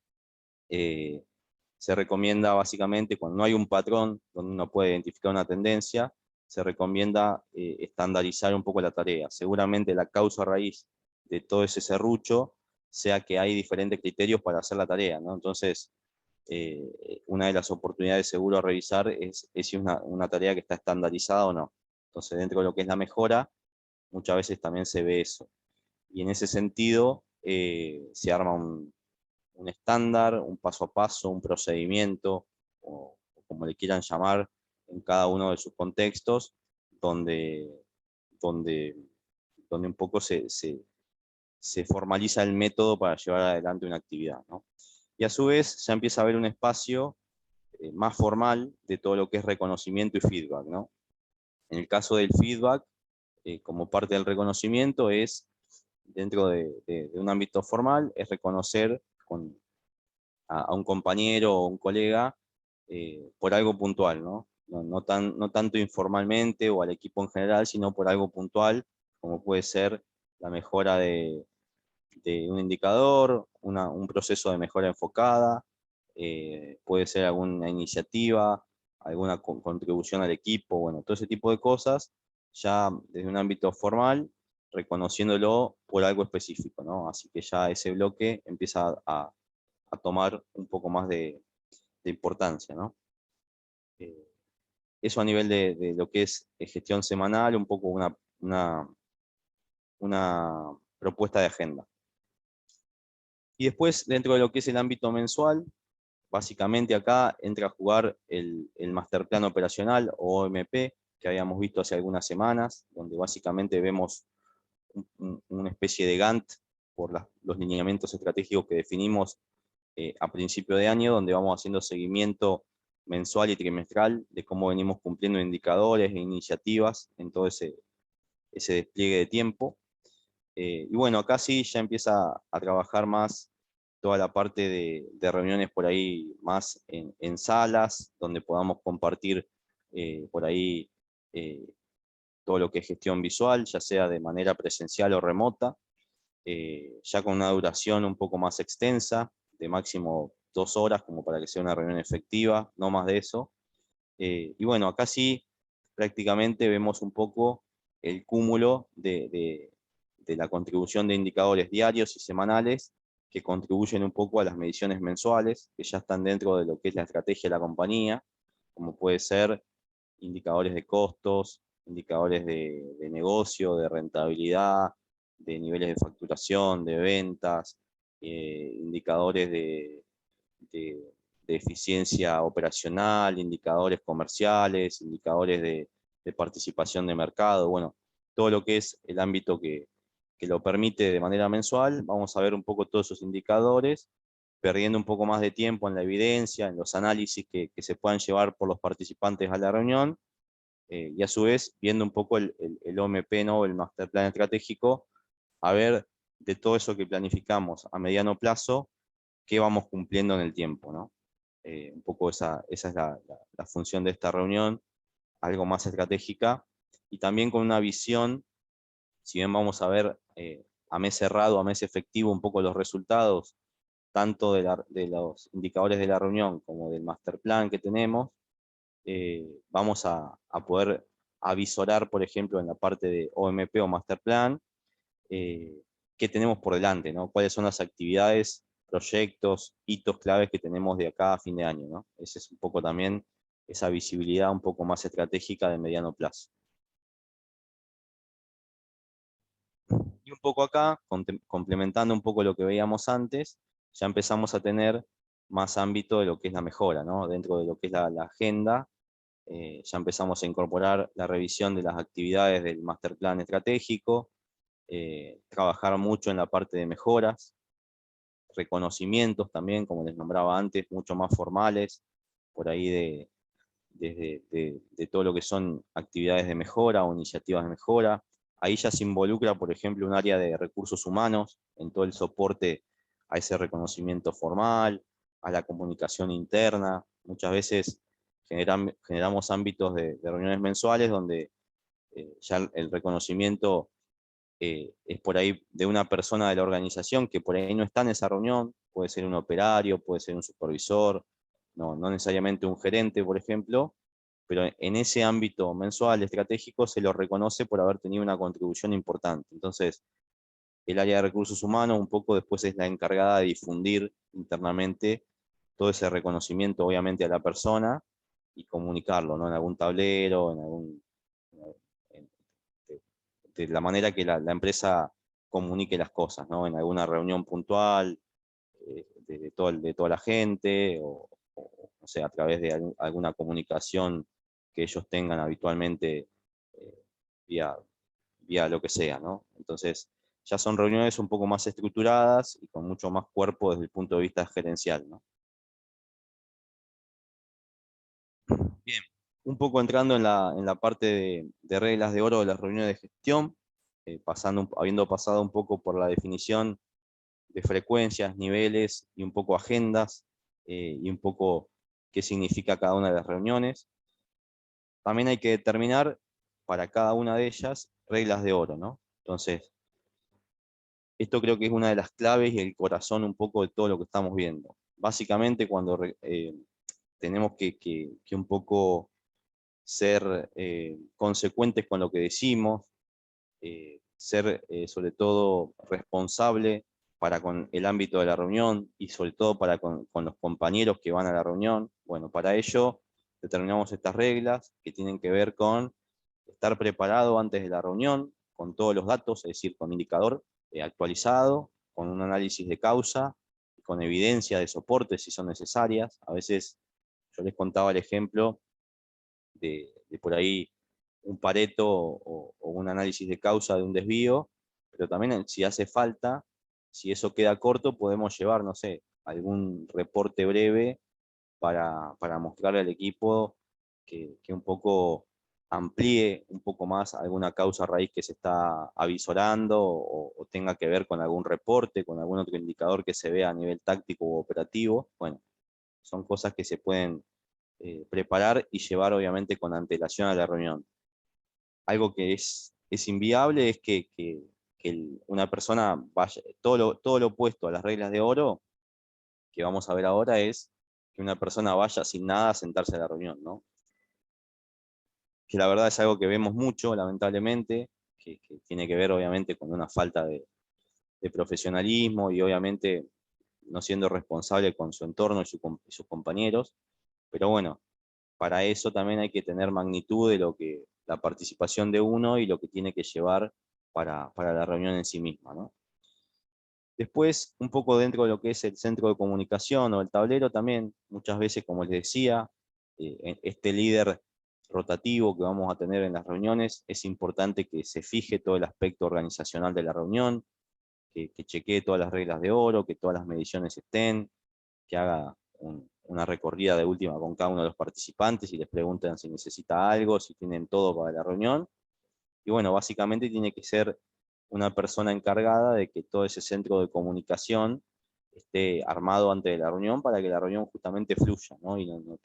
se recomienda básicamente, cuando no hay un patrón donde uno puede identificar una tendencia, se recomienda estandarizar un poco la tarea. Seguramente la causa raíz de todo ese serrucho sea que hay diferentes criterios para hacer la tarea, ¿no? Entonces, una de las oportunidades seguro a revisar es si una tarea que está estandarizada o no. Entonces, dentro de lo que es la mejora, muchas veces también se ve eso. Y en ese sentido, se arma un estándar, un paso a paso, un procedimiento, o como le quieran llamar, en cada uno de sus contextos, donde, donde, donde un poco se formaliza el método para llevar adelante una actividad, ¿no? Y a su vez ya empieza a haber un espacio más formal de todo lo que es reconocimiento y feedback, ¿no? En el caso del feedback, como parte del reconocimiento, es dentro de un ámbito formal, es reconocer a un compañero o un colega por algo puntual, ¿no? No tanto informalmente o al equipo en general, sino por algo puntual, como puede ser la mejora de un indicador, un proceso de mejora enfocada, puede ser alguna iniciativa, alguna contribución al equipo, bueno, todo ese tipo de cosas, ya desde un ámbito formal, reconociéndolo por algo específico, ¿no? Así que ya ese bloque empieza a tomar un poco más de importancia, ¿no? Eso a nivel de lo que es gestión semanal, un poco una propuesta de agenda. Y después, dentro de lo que es el ámbito mensual, básicamente acá entra a jugar el Master Plan Operacional o OMP, que habíamos visto hace algunas semanas, donde básicamente vemos una especie de Gantt por los lineamientos estratégicos que definimos a principio de año, donde vamos haciendo seguimiento mensual y trimestral de cómo venimos cumpliendo indicadores e iniciativas en todo ese despliegue de tiempo. Y bueno, acá sí ya empieza a trabajar más toda la parte de reuniones por ahí más en salas, donde podamos compartir por ahí todo lo que es gestión visual, ya sea de manera presencial o remota, ya con una duración un poco más extensa, de máximo 2 horas, como para que sea una reunión efectiva, no más de eso. Y bueno, acá sí prácticamente vemos un poco el cúmulo de la contribución de indicadores diarios y semanales que contribuyen un poco a las mediciones mensuales, que ya están dentro de lo que es la estrategia de la compañía, como puede ser indicadores de costos, indicadores de negocio, de rentabilidad, de niveles de facturación, de ventas, indicadores de, de eficiencia operacional, indicadores comerciales, indicadores de participación de mercado, bueno, todo lo que es el ámbito que lo permite de manera mensual. Vamos a ver un poco todos esos indicadores, perdiendo un poco más de tiempo en la evidencia, en los análisis que se puedan llevar por los participantes a la reunión, y a su vez viendo un poco el OMP, ¿no? El Master Plan Estratégico, a ver de todo eso que planificamos a mediano plazo, qué vamos cumpliendo en el tiempo, ¿no? Un poco esa es la función de esta reunión, algo más estratégica, y también con una visión, si bien vamos a ver a mes cerrado, a mes efectivo, un poco los resultados, tanto de los indicadores de la reunión como del master plan que tenemos, vamos a poder avisorar, por ejemplo, en la parte de OMP o master plan, qué tenemos por delante, ¿no? Cuáles son las actividades, proyectos, hitos claves que tenemos de acá a fin de año, ¿no? Ese es un poco también esa visibilidad un poco más estratégica de mediano plazo. Y un poco acá, complementando un poco lo que veíamos antes, ya empezamos a tener más ámbito de lo que es la mejora, ¿no? Dentro de lo que es la agenda, ya empezamos a incorporar la revisión de las actividades del master plan estratégico, trabajar mucho en la parte de mejoras, reconocimientos también, como les nombraba antes, mucho más formales, por ahí de todo lo que son actividades de mejora o iniciativas de mejora. Ahí ya se involucra, por ejemplo, un área de recursos humanos en todo el soporte a ese reconocimiento formal, a la comunicación interna. Muchas veces generamos ámbitos de reuniones mensuales donde ya el reconocimiento es por ahí de una persona de la organización que por ahí no está en esa reunión, puede ser un operario, puede ser un supervisor, no necesariamente un gerente, por ejemplo, pero en ese ámbito mensual estratégico se lo reconoce por haber tenido una contribución importante. Entonces, el área de recursos humanos un poco después es la encargada de difundir internamente todo ese reconocimiento, obviamente, a la persona y comunicarlo, ¿no? En algún tablero, en- de la manera que la empresa comunique las cosas, ¿no? En alguna reunión puntual de toda la gente, o sea, a través de alguna comunicación que ellos tengan habitualmente vía, vía lo que sea, ¿no? Entonces, ya son reuniones un poco más estructuradas y con mucho más cuerpo desde el punto de vista gerencial, ¿no? Bien, un poco entrando en la parte de reglas de oro de las reuniones de gestión, habiendo pasado un poco por la definición de frecuencias, niveles y un poco agendas, y un poco qué significa cada una de las reuniones. También hay que determinar para cada una de ellas reglas de oro, ¿no? Entonces, esto creo que es una de las claves y el corazón un poco de todo lo que estamos viendo. Básicamente, cuando tenemos que un poco ser consecuentes con lo que decimos, ser sobre todo responsable para con el ámbito de la reunión y sobre todo para con los compañeros que van a la reunión. Bueno, para ello determinamos estas reglas que tienen que ver con estar preparado antes de la reunión, con todos los datos, es decir, con indicador actualizado, con un análisis de causa, con evidencia de soporte si son necesarias. A veces yo les contaba el ejemplo de por ahí un Pareto o un análisis de causa de un desvío, pero también si hace falta, si eso queda corto, podemos llevar, no sé, algún reporte breve para mostrarle al equipo que un poco amplíe un poco más alguna causa raíz que se está avisorando o tenga que ver con algún reporte, con algún otro indicador que se vea a nivel táctico u operativo. Bueno, son cosas que se pueden preparar y llevar obviamente con antelación a la reunión. Algo que es inviable es que una persona vaya, todo lo opuesto a las reglas de oro que vamos a ver ahora es que una persona vaya sin nada a sentarse a la reunión, ¿no? Que la verdad es algo que vemos mucho, lamentablemente, que tiene que ver obviamente con una falta de profesionalismo y obviamente no siendo responsable con su entorno y sus compañeros, pero bueno, para eso también hay que tener magnitud de lo que la participación de uno y lo que tiene que llevar para la reunión en sí misma, ¿no? Después, un poco dentro de lo que es el centro de comunicación o el tablero también, muchas veces, como les decía, este líder rotativo que vamos a tener en las reuniones, es importante que se fije todo el aspecto organizacional de la reunión, que chequee todas las reglas de oro, que todas las mediciones estén, que haga una recorrida de última con cada uno de los participantes y les pregunten si necesita algo, si tienen todo para la reunión. Y bueno, básicamente tiene que ser una persona encargada de que todo ese centro de comunicación esté armado antes de la reunión para que la reunión justamente fluya, ¿no? Y no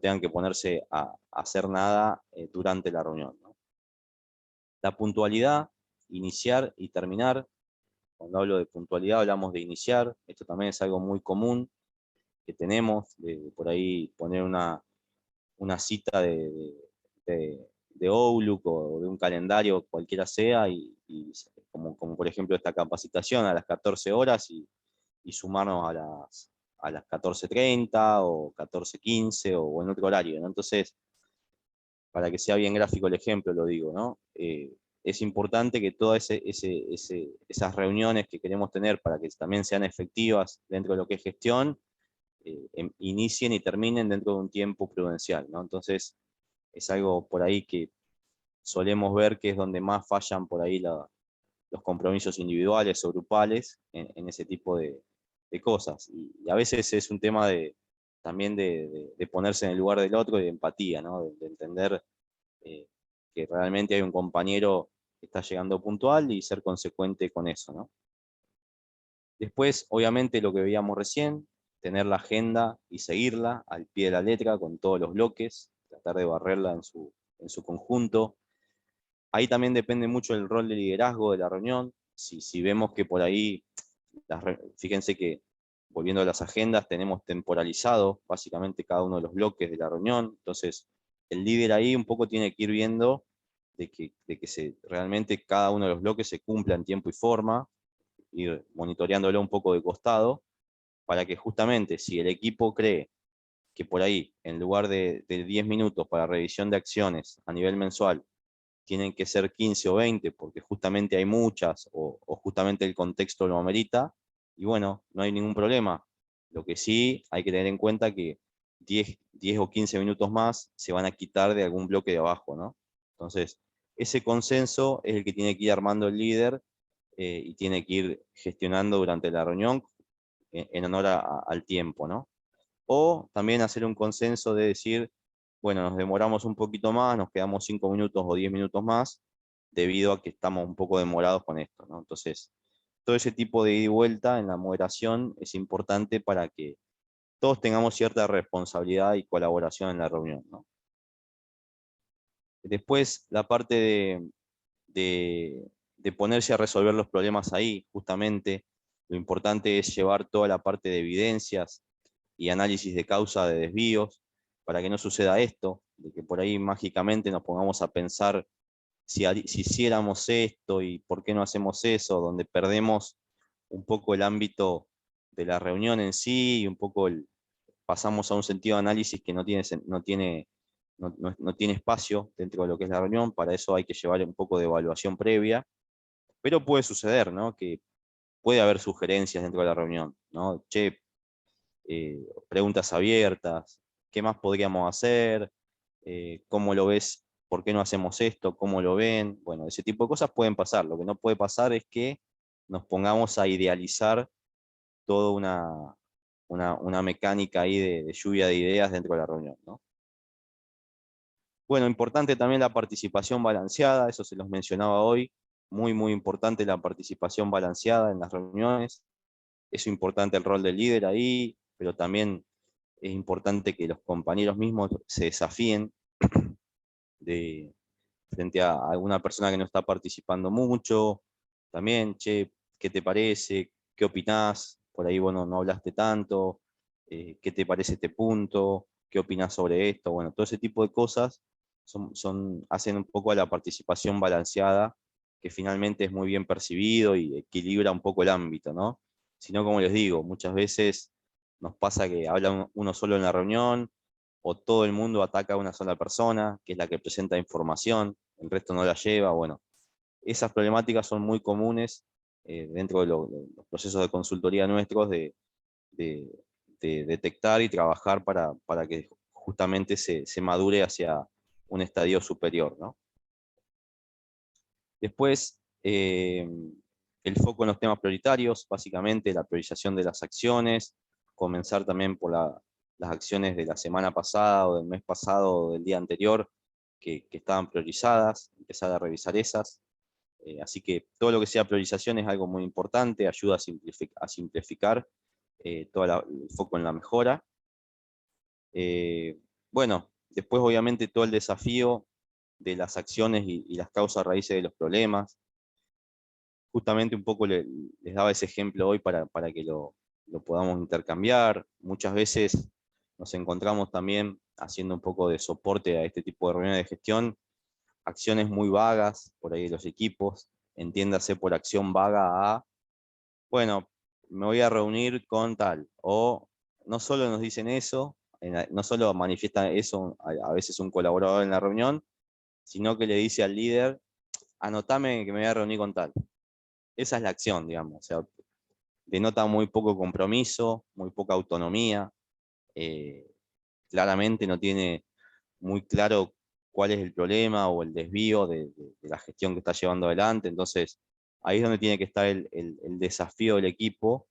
tengan que ponerse a hacer nada durante la reunión, ¿no? La puntualidad, iniciar y terminar. Cuando hablo de puntualidad hablamos de iniciar. Esto también es algo muy común que tenemos, de por ahí poner una cita de Outlook o de un calendario, cualquiera sea, como por ejemplo esta capacitación a las 14 horas y sumarnos a las 14:30 o 14:15 o en otro horario, ¿no? Entonces, para que sea bien gráfico el ejemplo, lo digo, ¿no? Es importante que todas esas reuniones que queremos tener para que también sean efectivas dentro de lo que es gestión, inicien y terminen dentro de un tiempo prudencial, ¿no? Entonces, es algo por ahí que solemos ver que es donde más fallan por ahí los compromisos individuales o grupales en ese tipo de cosas. Y a veces es un tema también de ponerse en el lugar del otro y de empatía, ¿no? De entender eh, que realmente hay un compañero que está llegando puntual y ser consecuente con eso, ¿no? Después, obviamente, lo que veíamos recién, tener la agenda y seguirla al pie de la letra con todos los bloques, tratar de barrerla en su conjunto. Ahí también depende mucho el rol de liderazgo de la reunión. Si vemos que por ahí, fíjense que volviendo a las agendas, tenemos temporalizado básicamente cada uno de los bloques de la reunión. Entonces, el líder ahí un poco tiene que ir viendo de que realmente cada uno de los bloques se cumpla en tiempo y forma, ir monitoreándolo un poco de costado, para que justamente si el equipo cree que por ahí, en lugar de 10 minutos para revisión de acciones a nivel mensual, tienen que ser 15 o 20, porque justamente hay muchas, o justamente el contexto lo amerita, y bueno, no hay ningún problema. Lo que sí hay que tener en cuenta que 10 o 15 minutos más se van a quitar de algún bloque de abajo, ¿no? Entonces, ese consenso es el que tiene que ir armando el líder, y tiene que ir gestionando durante la reunión en honor al tiempo, ¿no? O también hacer un consenso de decir, bueno, nos demoramos un poquito más, nos quedamos 5 minutos o 10 minutos más, debido a que estamos un poco demorados con esto, ¿no? Entonces, todo ese tipo de ida y vuelta en la moderación es importante para que todos tengamos cierta responsabilidad y colaboración en la reunión, ¿no? Después, la parte de ponerse a resolver los problemas ahí, justamente, lo importante es llevar toda la parte de evidencias y análisis de causa de desvíos, para que no suceda esto, de que por ahí mágicamente nos pongamos a pensar si hiciéramos esto y por qué no hacemos eso, donde perdemos un poco el ámbito de la reunión en sí y un poco pasamos a un sentido de análisis que no tiene espacio dentro de lo que es la reunión. Para eso hay que llevar un poco de evaluación previa, pero puede suceder, ¿no? Que puede haber sugerencias dentro de la reunión, ¿no? Che, preguntas abiertas, ¿qué más podríamos hacer? ¿Cómo lo ves? ¿Por qué no hacemos esto? ¿Cómo lo ven? Bueno, ese tipo de cosas pueden pasar. Lo que no puede pasar es que nos pongamos a idealizar toda una mecánica ahí de lluvia de ideas dentro de la reunión, ¿no? Bueno, importante también la participación balanceada, eso se los mencionaba hoy. Muy, muy importante la participación balanceada en las reuniones. Es importante el rol del líder ahí, pero también es importante que los compañeros mismos se desafíen de, frente a alguna persona que no está participando mucho. También, che, ¿qué te parece? ¿Qué opinás? Por ahí vos no hablaste tanto. ¿Qué te parece este punto? ¿Qué opinás sobre esto? Bueno, todo ese tipo de cosas hacen un poco a la participación balanceada, que finalmente es muy bien percibido y equilibra un poco el ámbito, ¿no? Si no, como les digo, muchas veces nos pasa que habla uno solo en la reunión, o todo el mundo ataca a una sola persona, que es la que presenta información, el resto no la lleva. Bueno, esas problemáticas son muy comunes dentro de los procesos de consultoría nuestros, de- de detectar y trabajar para que justamente se madure hacia un estadio superior, ¿no? Después, el foco en los temas prioritarios, básicamente la priorización de las acciones, comenzar también por las acciones de la semana pasada o del mes pasado o del día anterior que estaban priorizadas, empezar a revisar esas. Así que todo lo que sea priorización es algo muy importante, ayuda a simplificar todo el foco en la mejora. Bueno, después obviamente todo el desafío de las acciones y las causas raíces de los problemas. Justamente un poco les daba ese ejemplo hoy para que lo podamos intercambiar. Muchas veces nos encontramos también haciendo un poco de soporte a este tipo de reuniones de gestión, acciones muy vagas por ahí de los equipos, entiéndase por acción vaga a, bueno, me voy a reunir con tal, o no solo nos dicen eso, no solo manifiesta eso a veces un colaborador en la reunión, sino que le dice al líder, anotame que me voy a reunir con tal. Esa es la acción, digamos. O sea, denota muy poco compromiso, muy poca autonomía. eh, Claramente no tiene muy claro cuál es el problema o el desvío de la gestión que está llevando adelante. Entonces, ahí es donde tiene que estar el desafío del equipo,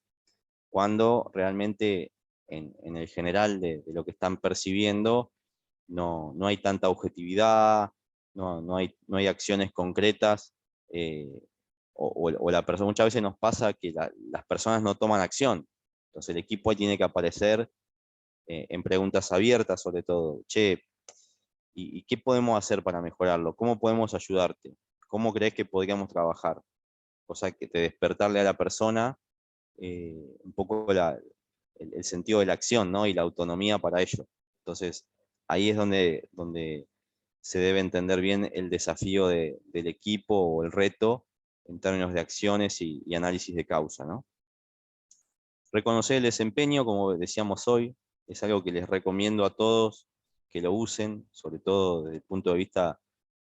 cuando realmente en el general de lo que están percibiendo no hay tanta objetividad, no hay acciones concretas. O la persona, muchas veces nos pasa que las personas no toman acción. Entonces el equipo ahí tiene que aparecer en preguntas abiertas sobre todo. Che, ¿y qué podemos hacer para mejorarlo? ¿Cómo podemos ayudarte? ¿Cómo crees que podríamos trabajar? O sea, que te despertarle a la persona un poco el sentido de la acción, ¿no? Y la autonomía para ello. Entonces, ahí es donde se debe entender bien el desafío del equipo o el reto en términos de acciones y análisis de causa, ¿no? Reconocer el desempeño, como decíamos hoy, es algo que les recomiendo a todos que lo usen, sobre todo desde el punto de vista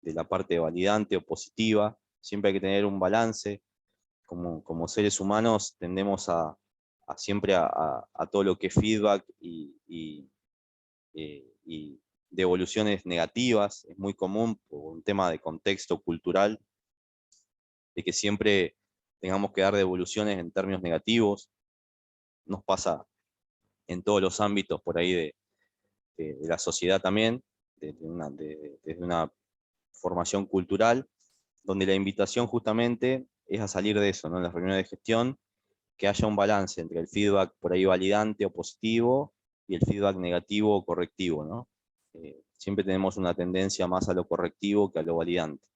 de la parte validante o positiva. Siempre hay que tener un balance. Como seres humanos tendemos siempre a todo lo que es feedback y devoluciones negativas. Es muy común por un tema de contexto cultural, de que siempre tengamos que dar devoluciones en términos negativos. Nos pasa en todos los ámbitos por ahí de la sociedad también, desde una formación cultural, donde la invitación justamente es a salir de eso, ¿no? En las reuniones de gestión, que haya un balance entre el feedback por ahí validante o positivo y el feedback negativo o correctivo, ¿no? Siempre tenemos una tendencia más a lo correctivo que a lo validante.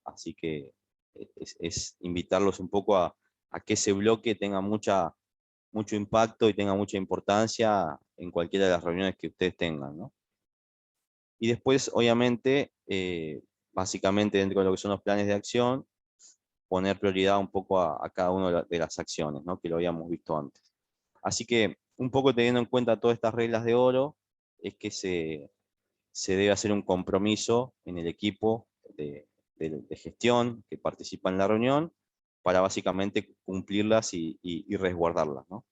Así que es invitarlos un poco a que ese bloque tenga mucho impacto y tenga mucha importancia en cualquiera de las reuniones que ustedes tengan, ¿no? Y después, obviamente, básicamente dentro de lo que son los planes de acción, poner prioridad un poco a cada una de las acciones, ¿no? Que lo habíamos visto antes. Así que, un poco teniendo en cuenta todas estas reglas de oro, es que se debe hacer un compromiso en el equipo de gestión que participa en la reunión para básicamente cumplirlas y resguardarlas, ¿no?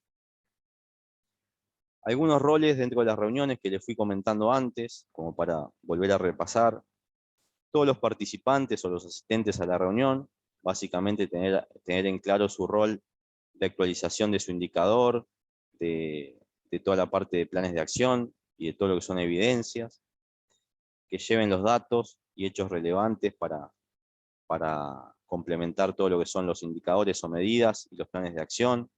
Algunos roles dentro de las reuniones que les fui comentando antes, como para volver a repasar. Todos los participantes o los asistentes a la reunión, básicamente tener en claro su rol de actualización de su indicador, de toda la parte de planes de acción y de todo lo que son evidencias, que lleven los datos y hechos relevantes para complementar todo lo que son los indicadores o medidas y los planes de acción,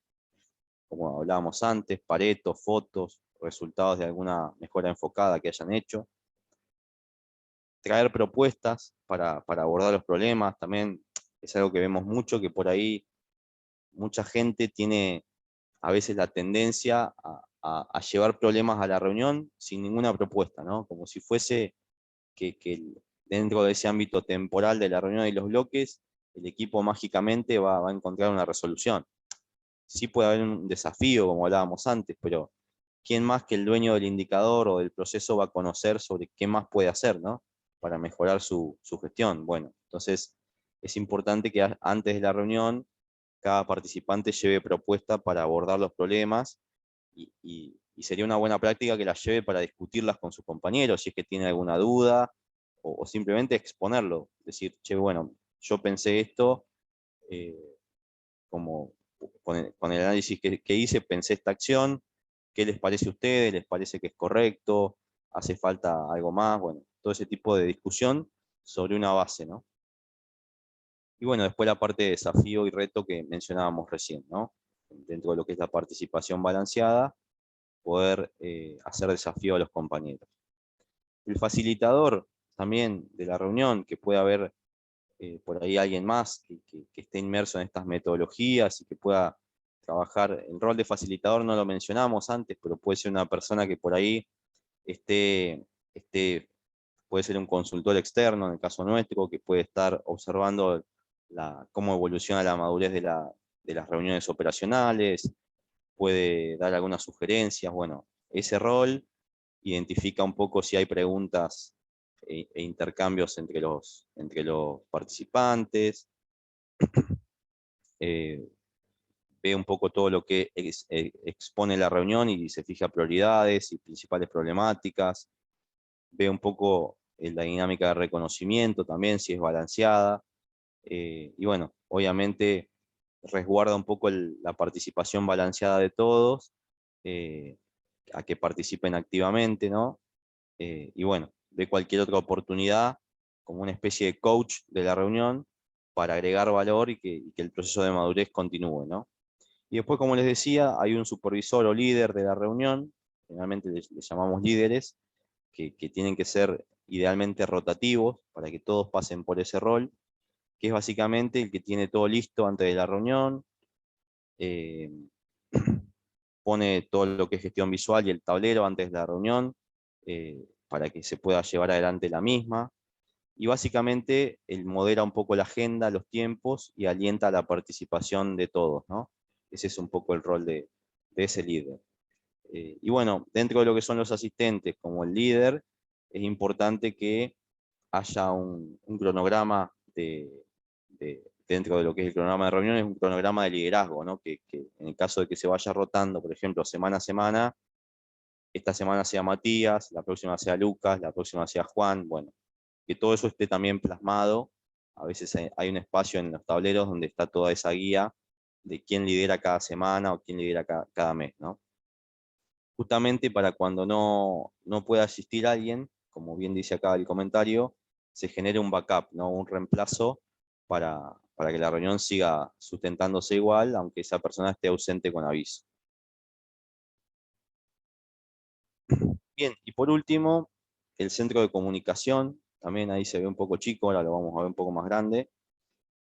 como hablábamos antes, Pareto, fotos, resultados de alguna mejora enfocada que hayan hecho. Traer propuestas para abordar los problemas, también es algo que vemos mucho, que por ahí mucha gente tiene a veces la tendencia a llevar problemas a la reunión sin ninguna propuesta, ¿no? Como si fuese que dentro de ese ámbito temporal de la reunión y los bloques, el equipo mágicamente va a encontrar una resolución. Sí puede haber un desafío, como hablábamos antes, pero ¿quién más que el dueño del indicador o del proceso va a conocer sobre qué más puede hacer, ¿no? Para mejorar su gestión? Bueno, entonces es importante que antes de la reunión cada participante lleve propuesta para abordar los problemas y sería una buena práctica que las lleve para discutirlas con sus compañeros, si es que tiene alguna duda, o simplemente exponerlo, decir, che, bueno, yo pensé esto, eh, como con el análisis que hice, pensé esta acción, ¿qué les parece a ustedes? ¿Les parece que es correcto? ¿Hace falta algo más? Bueno, todo ese tipo de discusión sobre una base, ¿no? Y bueno, después la parte de desafío y reto que mencionábamos recién, ¿no? Dentro de lo que es la participación balanceada, poder hacer desafío a los compañeros. El facilitador también de la reunión, que pueda haber por ahí alguien más que esté inmerso en estas metodologías y que pueda trabajar. El rol de facilitador no lo mencionamos antes, pero puede ser una persona que por ahí puede ser un consultor externo, en el caso nuestro, que puede estar observando cómo evoluciona la madurez de las reuniones operacionales, puede dar algunas sugerencias. Bueno, ese rol identifica un poco si hay preguntas e intercambios entre los participantes, ve un poco todo lo que expone la reunión y se fija prioridades y principales problemáticas, ve un poco la dinámica de reconocimiento también, si es balanceada, y bueno, obviamente resguarda un poco la participación balanceada de todos, a que participen activamente, ¿no? Y bueno, ve cualquier otra oportunidad como una especie de coach de la reunión para agregar valor y que el proceso de madurez continúe, ¿no? Y después, como les decía, hay un supervisor o líder de la reunión, generalmente les llamamos líderes, que tienen que ser idealmente rotativos para que todos pasen por ese rol, que es básicamente el que tiene todo listo antes de la reunión, eh, pone todo lo que es gestión visual y el tablero antes de la reunión, para que se pueda llevar adelante la misma, y básicamente él modera un poco la agenda, los tiempos, y alienta la participación de todos, ¿no? Ese es un poco el rol de ese líder. Y bueno, dentro de lo que son los asistentes, como el líder, es importante que haya un cronograma dentro de lo que es el cronograma de reuniones, un cronograma de liderazgo, ¿no? Que en el caso de que se vaya rotando, por ejemplo, semana a semana, esta semana sea Matías, la próxima sea Lucas, la próxima sea Juan, bueno, que todo eso esté también plasmado. A veces hay un espacio en los tableros donde está toda esa guía de quién lidera cada semana o quién lidera cada mes, ¿no? Justamente para cuando no pueda asistir alguien, como bien dice acá el comentario, se genere un backup, ¿no? Un reemplazo para que la reunión siga sustentándose igual, aunque esa persona esté ausente con aviso. Bien, y por último, el centro de comunicación, también ahí se ve un poco chico, ahora lo vamos a ver un poco más grande.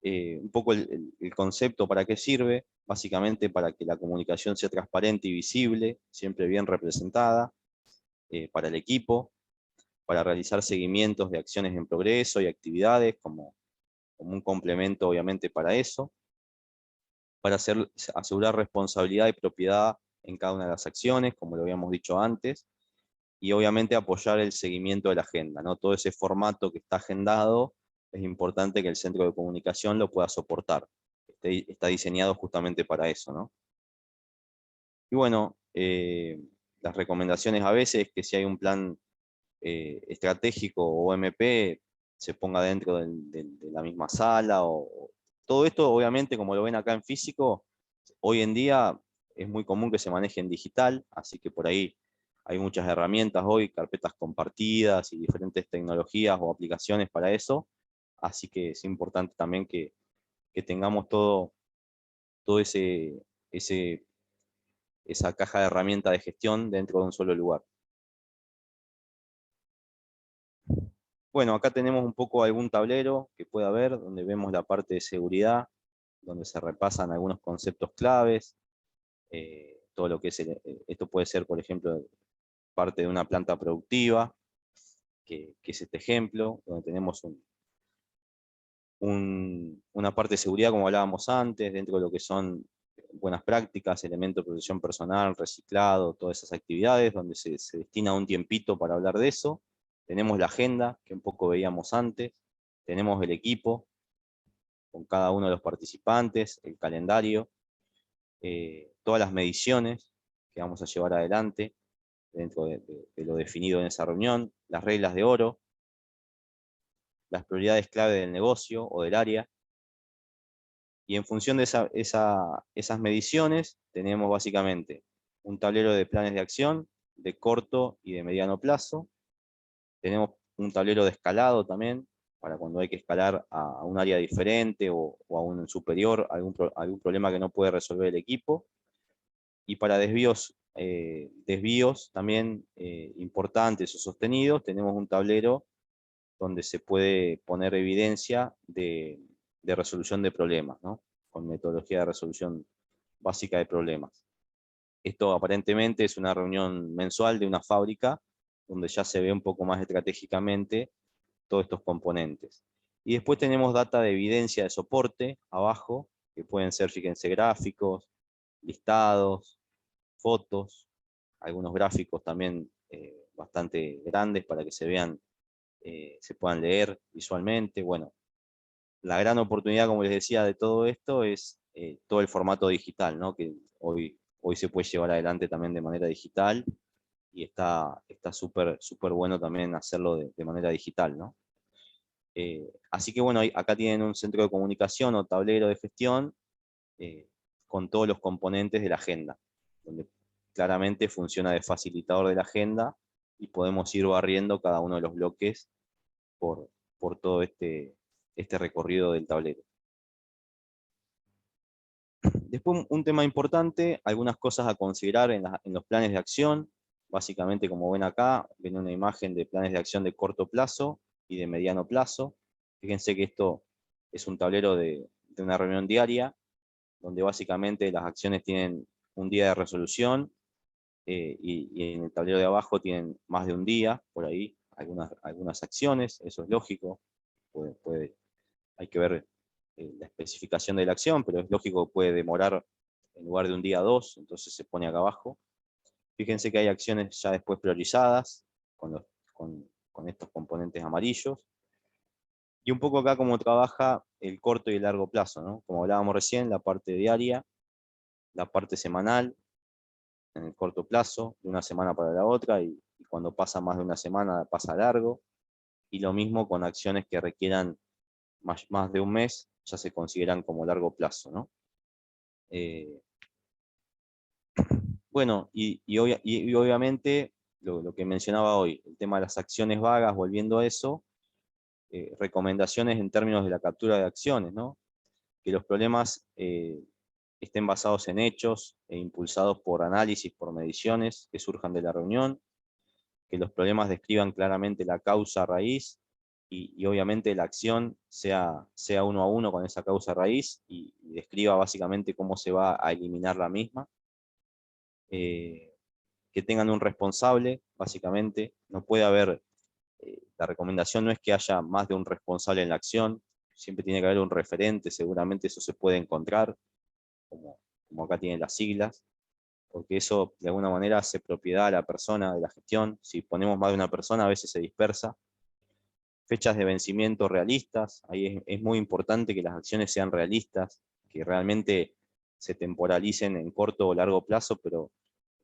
Un poco el concepto para qué sirve, básicamente para que la comunicación sea transparente y visible, siempre bien representada, para el equipo, para realizar seguimientos de acciones en progreso y actividades como un complemento obviamente para eso, para asegurar responsabilidad y propiedad en cada una de las acciones, como lo habíamos dicho antes, y obviamente apoyar el seguimiento de la agenda, ¿no? Todo ese formato que está agendado, es importante que el centro de comunicación lo pueda soportar. Está diseñado justamente para eso, ¿no? Y bueno, las recomendaciones a veces es que si hay un plan estratégico o OMP, se ponga dentro de la misma sala. Todo esto, obviamente, como lo ven acá en físico, hoy en día es muy común que se maneje en digital, así que por ahí hay muchas herramientas hoy, carpetas compartidas y diferentes tecnologías o aplicaciones para eso, así que es importante también que tengamos todo esa caja de herramientas de gestión dentro de un solo lugar. Bueno, acá tenemos un poco algún tablero que pueda haber, donde vemos la parte de seguridad, donde se repasan algunos conceptos claves, todo lo que es esto puede ser, por ejemplo, parte de una planta productiva, que es este ejemplo, donde tenemos una parte de seguridad, como hablábamos antes, dentro de lo que son buenas prácticas, elementos de protección personal, reciclado, todas esas actividades, donde se destina un tiempito para hablar de eso. Tenemos la agenda, que un poco veíamos antes, tenemos el equipo, con cada uno de los participantes, el calendario, todas las mediciones que vamos a llevar adelante dentro de lo definido en esa reunión, las reglas de oro, las prioridades clave del negocio o del área, y en función de esas mediciones tenemos básicamente un tablero de planes de acción de corto y de mediano plazo, tenemos un tablero de escalado también, para cuando hay que escalar a un área diferente o a un superior, algún problema que no puede resolver el equipo. Y para desvíos también importantes o sostenidos, tenemos un tablero donde se puede poner evidencia de resolución de problemas, ¿no? Con metodología de resolución básica de problemas. Esto aparentemente es una reunión mensual de una fábrica donde ya se ve un poco más estratégicamente todos estos componentes. Y después tenemos data de evidencia de soporte abajo, que pueden ser, fíjense, gráficos, listados, fotos, algunos gráficos también bastante grandes para que se vean, se puedan leer visualmente. Bueno, la gran oportunidad, como les decía, de todo esto es todo el formato digital, ¿no? Que hoy se puede llevar adelante también de manera digital y está súper bueno también hacerlo de manera digital, ¿no? Así que bueno, acá tienen un centro de comunicación o tablero de gestión con todos los componentes de la agenda, donde claramente funciona de facilitador de la agenda y podemos ir barriendo cada uno de los bloques por todo este recorrido del tablero. Después, un tema importante, algunas cosas a considerar en los planes de acción. Básicamente, como ven acá, viene una imagen de planes de acción de corto plazo y de mediano plazo. Fíjense que esto es un tablero de una reunión diaria, donde básicamente las acciones tienen un día de resolución, y en el tablero de abajo tienen más de un día, por ahí, algunas acciones, eso es lógico. Hay que ver la especificación de la acción, pero es lógico que puede demorar en lugar de un día 2, entonces se pone acá abajo. Fíjense que hay acciones ya después priorizadas, con estos componentes amarillos. Y un poco acá cómo trabaja el corto y el largo plazo, ¿no? Como hablábamos recién, la parte diaria, la parte semanal, en el corto plazo, de una semana para la otra, y cuando pasa más de una semana pasa largo. Y lo mismo con acciones que requieran más de un mes, ya se consideran como largo plazo, ¿no? Bueno, y obviamente lo que mencionaba hoy, el tema de las acciones vagas, volviendo a eso, recomendaciones en términos de la captura de acciones, ¿no? Que los problemas estén basados en hechos e impulsados por análisis, por mediciones que surjan de la reunión, que los problemas describan claramente la causa raíz, y obviamente la acción sea uno a uno con esa causa raíz, y describa básicamente cómo se va a eliminar la misma. Que tengan un responsable, básicamente. No puede haber, la recomendación no es que haya más de un responsable en la acción, siempre tiene que haber un referente, seguramente eso se puede encontrar, como acá tienen las siglas, porque eso de alguna manera hace propiedad a la persona de la gestión. Si ponemos más de una persona, a veces se dispersa. Fechas de vencimiento realistas, ahí es muy importante que las acciones sean realistas, que realmente se temporalicen en corto o largo plazo, pero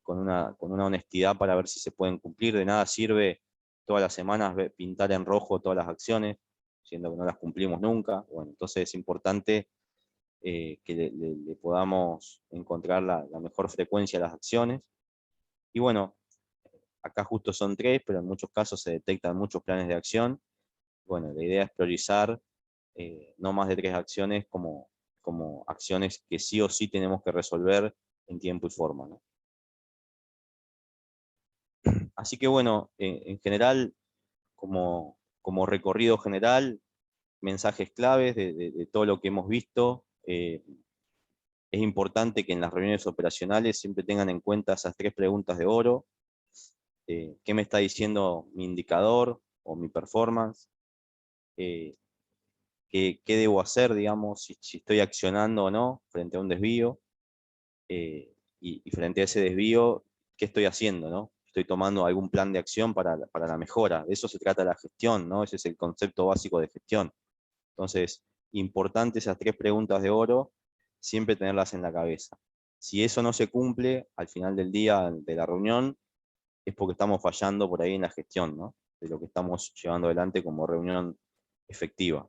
con una honestidad para ver si se pueden cumplir. De nada sirve todas las semanas pintar en rojo todas las acciones, siendo que no las cumplimos nunca. Bueno, entonces es importante que le podamos encontrar la mejor frecuencia a las acciones. Y bueno, acá justo son 3, pero en muchos casos se detectan muchos planes de acción. Bueno, la idea es priorizar no más de 3 acciones como acciones que sí o sí tenemos que resolver en tiempo y forma, ¿no? Así que bueno, en general, como recorrido general, mensajes claves de todo lo que hemos visto. Es importante que en las reuniones operacionales siempre tengan en cuenta esas 3 preguntas de oro. ¿Qué me está diciendo mi indicador o mi performance? ¿Qué debo hacer, digamos, si estoy accionando o no frente a un desvío? Y frente a ese desvío, ¿qué estoy haciendo, no? Estoy tomando algún plan de acción para la mejora. De eso se trata la gestión, ¿no? Ese es el concepto básico de gestión. Entonces, importante esas 3 preguntas de oro, siempre tenerlas en la cabeza. Si eso no se cumple al final del día de la reunión, es porque estamos fallando por ahí en la gestión, ¿no? De lo que estamos llevando adelante como reunión efectiva.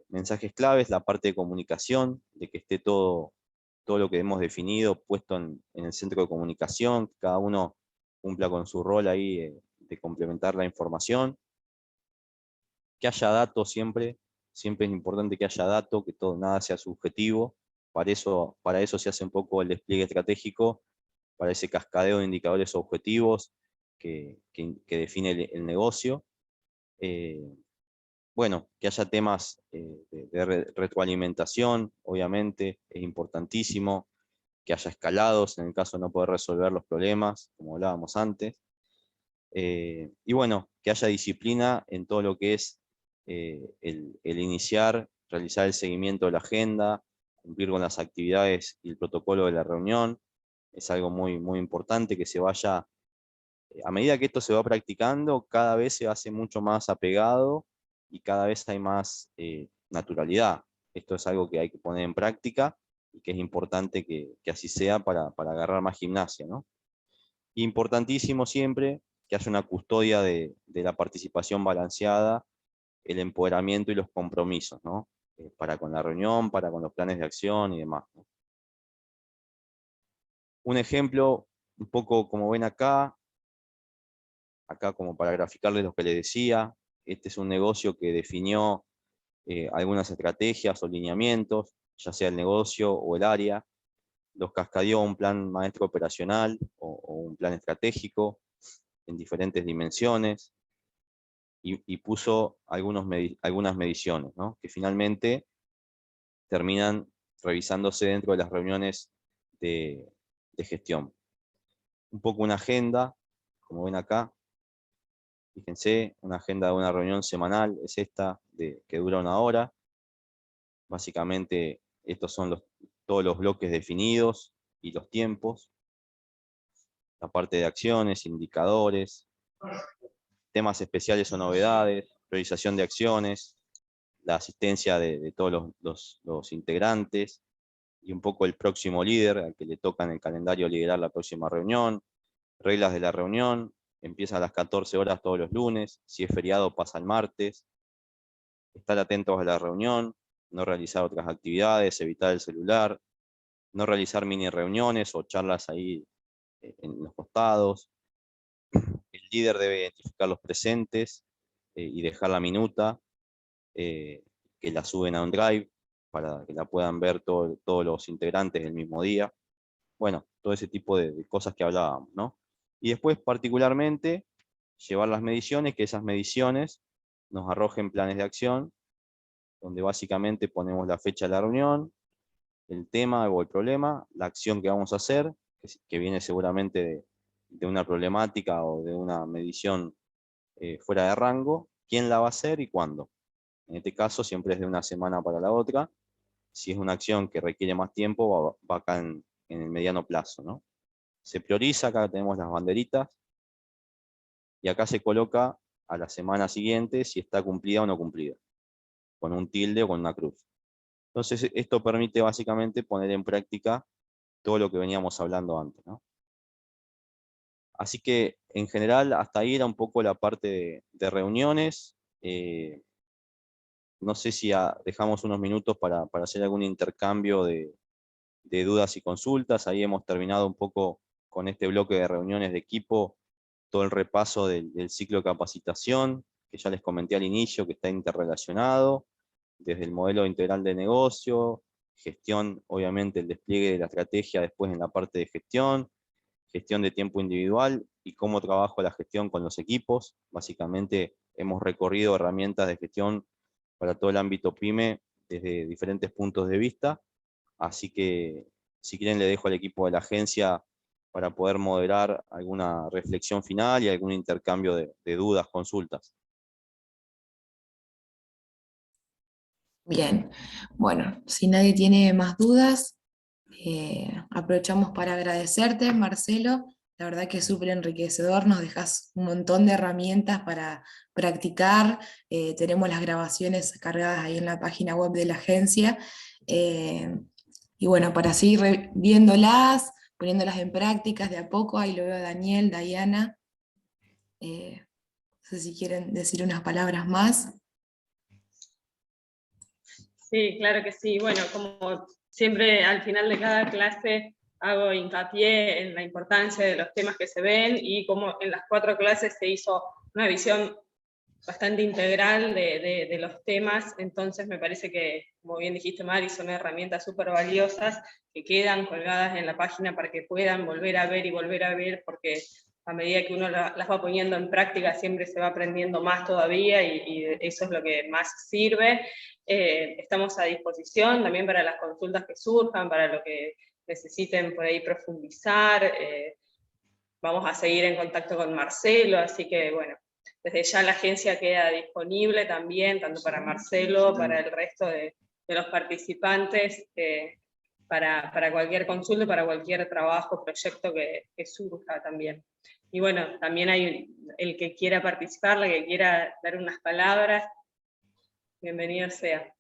Mensajes claves, la parte de comunicación, de que esté todo lo que hemos definido puesto en el centro de comunicación, que cada uno cumpla con su rol ahí de complementar la información. Que haya datos siempre es importante que haya datos, que nada sea subjetivo. Para eso se hace un poco el despliegue estratégico, para ese cascadeo de indicadores objetivos que define el negocio. Bueno, que haya temas de retroalimentación, obviamente, es importantísimo. Que haya escalados en el caso de no poder resolver los problemas, como hablábamos antes. Y bueno, que haya disciplina en todo lo que es el iniciar, realizar el seguimiento de la agenda, cumplir con las actividades y el protocolo de la reunión. Es algo muy, muy importante que se vaya, a medida que esto se va practicando, cada vez se hace mucho más apegado y cada vez hay más naturalidad. Esto es algo que hay que poner en práctica y que es importante que así sea para agarrar más gimnasia, ¿no? Importantísimo siempre que haya una custodia de la participación balanceada, el empoderamiento y los compromisos, ¿no? Para con la reunión, para con los planes de acción y demás, ¿no? Un ejemplo, un poco como ven acá como para graficarles lo que les decía, este es un negocio que definió algunas estrategias o lineamientos, ya sea el negocio o el área, los cascadeó a un plan maestro operacional o un plan estratégico en diferentes dimensiones, y puso algunas mediciones, ¿no? Que finalmente terminan revisándose dentro de las reuniones de gestión. Un poco una agenda, como ven acá, fíjense, una agenda de una reunión semanal es esta, que dura 1 hora. Básicamente estos son todos los bloques definidos y los tiempos, la parte de acciones, indicadores, temas especiales o novedades, priorización de acciones, la asistencia de todos los integrantes, y un poco el próximo líder, al que le toca en el calendario liderar la próxima reunión, reglas de la reunión, empieza a las 14 horas todos los lunes, si es feriado pasa el martes, estar atentos a la reunión, no realizar otras actividades, evitar el celular, no realizar mini reuniones o charlas ahí en los costados. El líder debe identificar los presentes y dejar la minuta, que la suben a un drive para que la puedan ver todos los integrantes el mismo día. Bueno, todo ese tipo de cosas que hablábamos, ¿no? Y después, particularmente, llevar las mediciones, que esas mediciones nos arrojen planes de acción, donde básicamente ponemos la fecha de la reunión, el tema o el problema, la acción que vamos a hacer, que viene seguramente de una problemática o de una medición fuera de rango, quién la va a hacer y cuándo. En este caso siempre es de una semana para la otra. Si es una acción que requiere más tiempo, va acá en el mediano plazo, ¿no? Se prioriza, acá tenemos las banderitas, y acá se coloca a la semana siguiente si está cumplida o no cumplida, con un tilde o con una cruz. Entonces esto permite básicamente poner en práctica todo lo que veníamos hablando antes, ¿no? Así que en general hasta ahí era un poco la parte de reuniones. No sé si dejamos unos minutos para hacer algún intercambio de dudas y consultas. Ahí hemos terminado un poco con este bloque de reuniones de equipo, todo el repaso del ciclo de capacitación, que ya les comenté al inicio, que está interrelacionado, desde el modelo integral de negocio, gestión, obviamente el despliegue de la estrategia después en la parte de gestión de tiempo individual y cómo trabajo la gestión con los equipos. Básicamente hemos recorrido herramientas de gestión para todo el ámbito PYME desde diferentes puntos de vista. Así que, si quieren, le dejo al equipo de la agencia para poder moderar alguna reflexión final y algún intercambio de dudas, consultas. Bien, bueno, si nadie tiene más dudas, aprovechamos para agradecerte, Marcelo. La verdad que es súper enriquecedor, nos dejas un montón de herramientas para practicar. Tenemos las grabaciones cargadas ahí en la página web de la agencia. eh, y bueno, para seguir viéndolas, poniéndolas en prácticas de a poco, ahí lo veo a Daniel, Diana. No sé si quieren decir unas palabras más. Sí, claro que sí. Bueno, como siempre al final de cada clase hago hincapié en la importancia de los temas que se ven y como en las 4 clases se hizo una visión bastante integral de los temas, entonces me parece que, como bien dijiste Mari, son herramientas súper valiosas que quedan colgadas en la página para que puedan volver a ver y volver a ver, porque a medida que uno las va poniendo en práctica siempre se va aprendiendo más todavía y eso es lo que más sirve. Estamos a disposición también para las consultas que surjan, para lo que necesiten por ahí profundizar. Vamos a seguir en contacto con Marcelo, así que bueno, desde ya la agencia queda disponible también, tanto para Marcelo, para el resto de los participantes, para cualquier consulta, para cualquier trabajo, proyecto que surja también. Y bueno, también hay el que quiera participar, la que quiera dar unas palabras, bienvenido sea.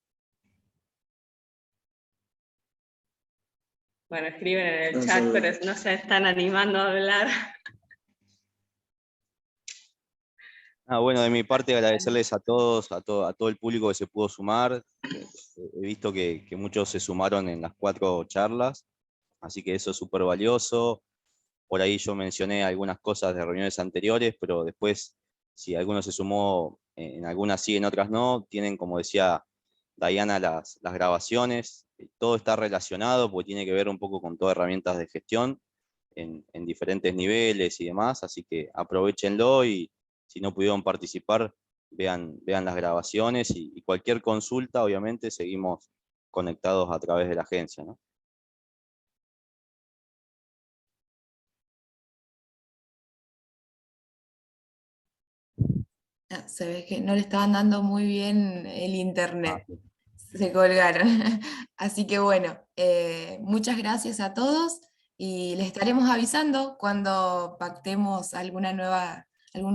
Bueno, escriben en el chat, pero no se están animando a hablar. Bueno, de mi parte agradecerles a todos, a todo el público que se pudo sumar. He visto que muchos se sumaron en las 4 charlas, así que eso es súper valioso. Por ahí yo mencioné algunas cosas de reuniones anteriores, pero después, si alguno se sumó en algunas sí, en otras no, tienen, como decía Diana, las grabaciones todo está relacionado porque tiene que ver un poco con todas herramientas de gestión en diferentes niveles y demás, así que aprovechenlo y si no pudieron participar, vean las grabaciones y cualquier consulta, obviamente, seguimos conectados a través de la agencia, ¿no? Se ve que no le estaban dando muy bien el internet. Sí. Se colgaron. Así que bueno, muchas gracias a todos y les estaremos avisando cuando pactemos algún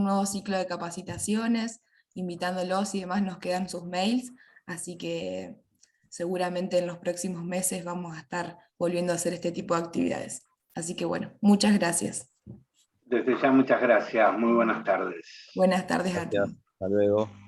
nuevo ciclo de capacitaciones, invitándolos y demás, nos quedan sus mails, así que seguramente en los próximos meses vamos a estar volviendo a hacer este tipo de actividades. Así que bueno, muchas gracias. Desde ya muchas gracias, muy buenas tardes. Buenas tardes a Gracias. todos. Hasta luego.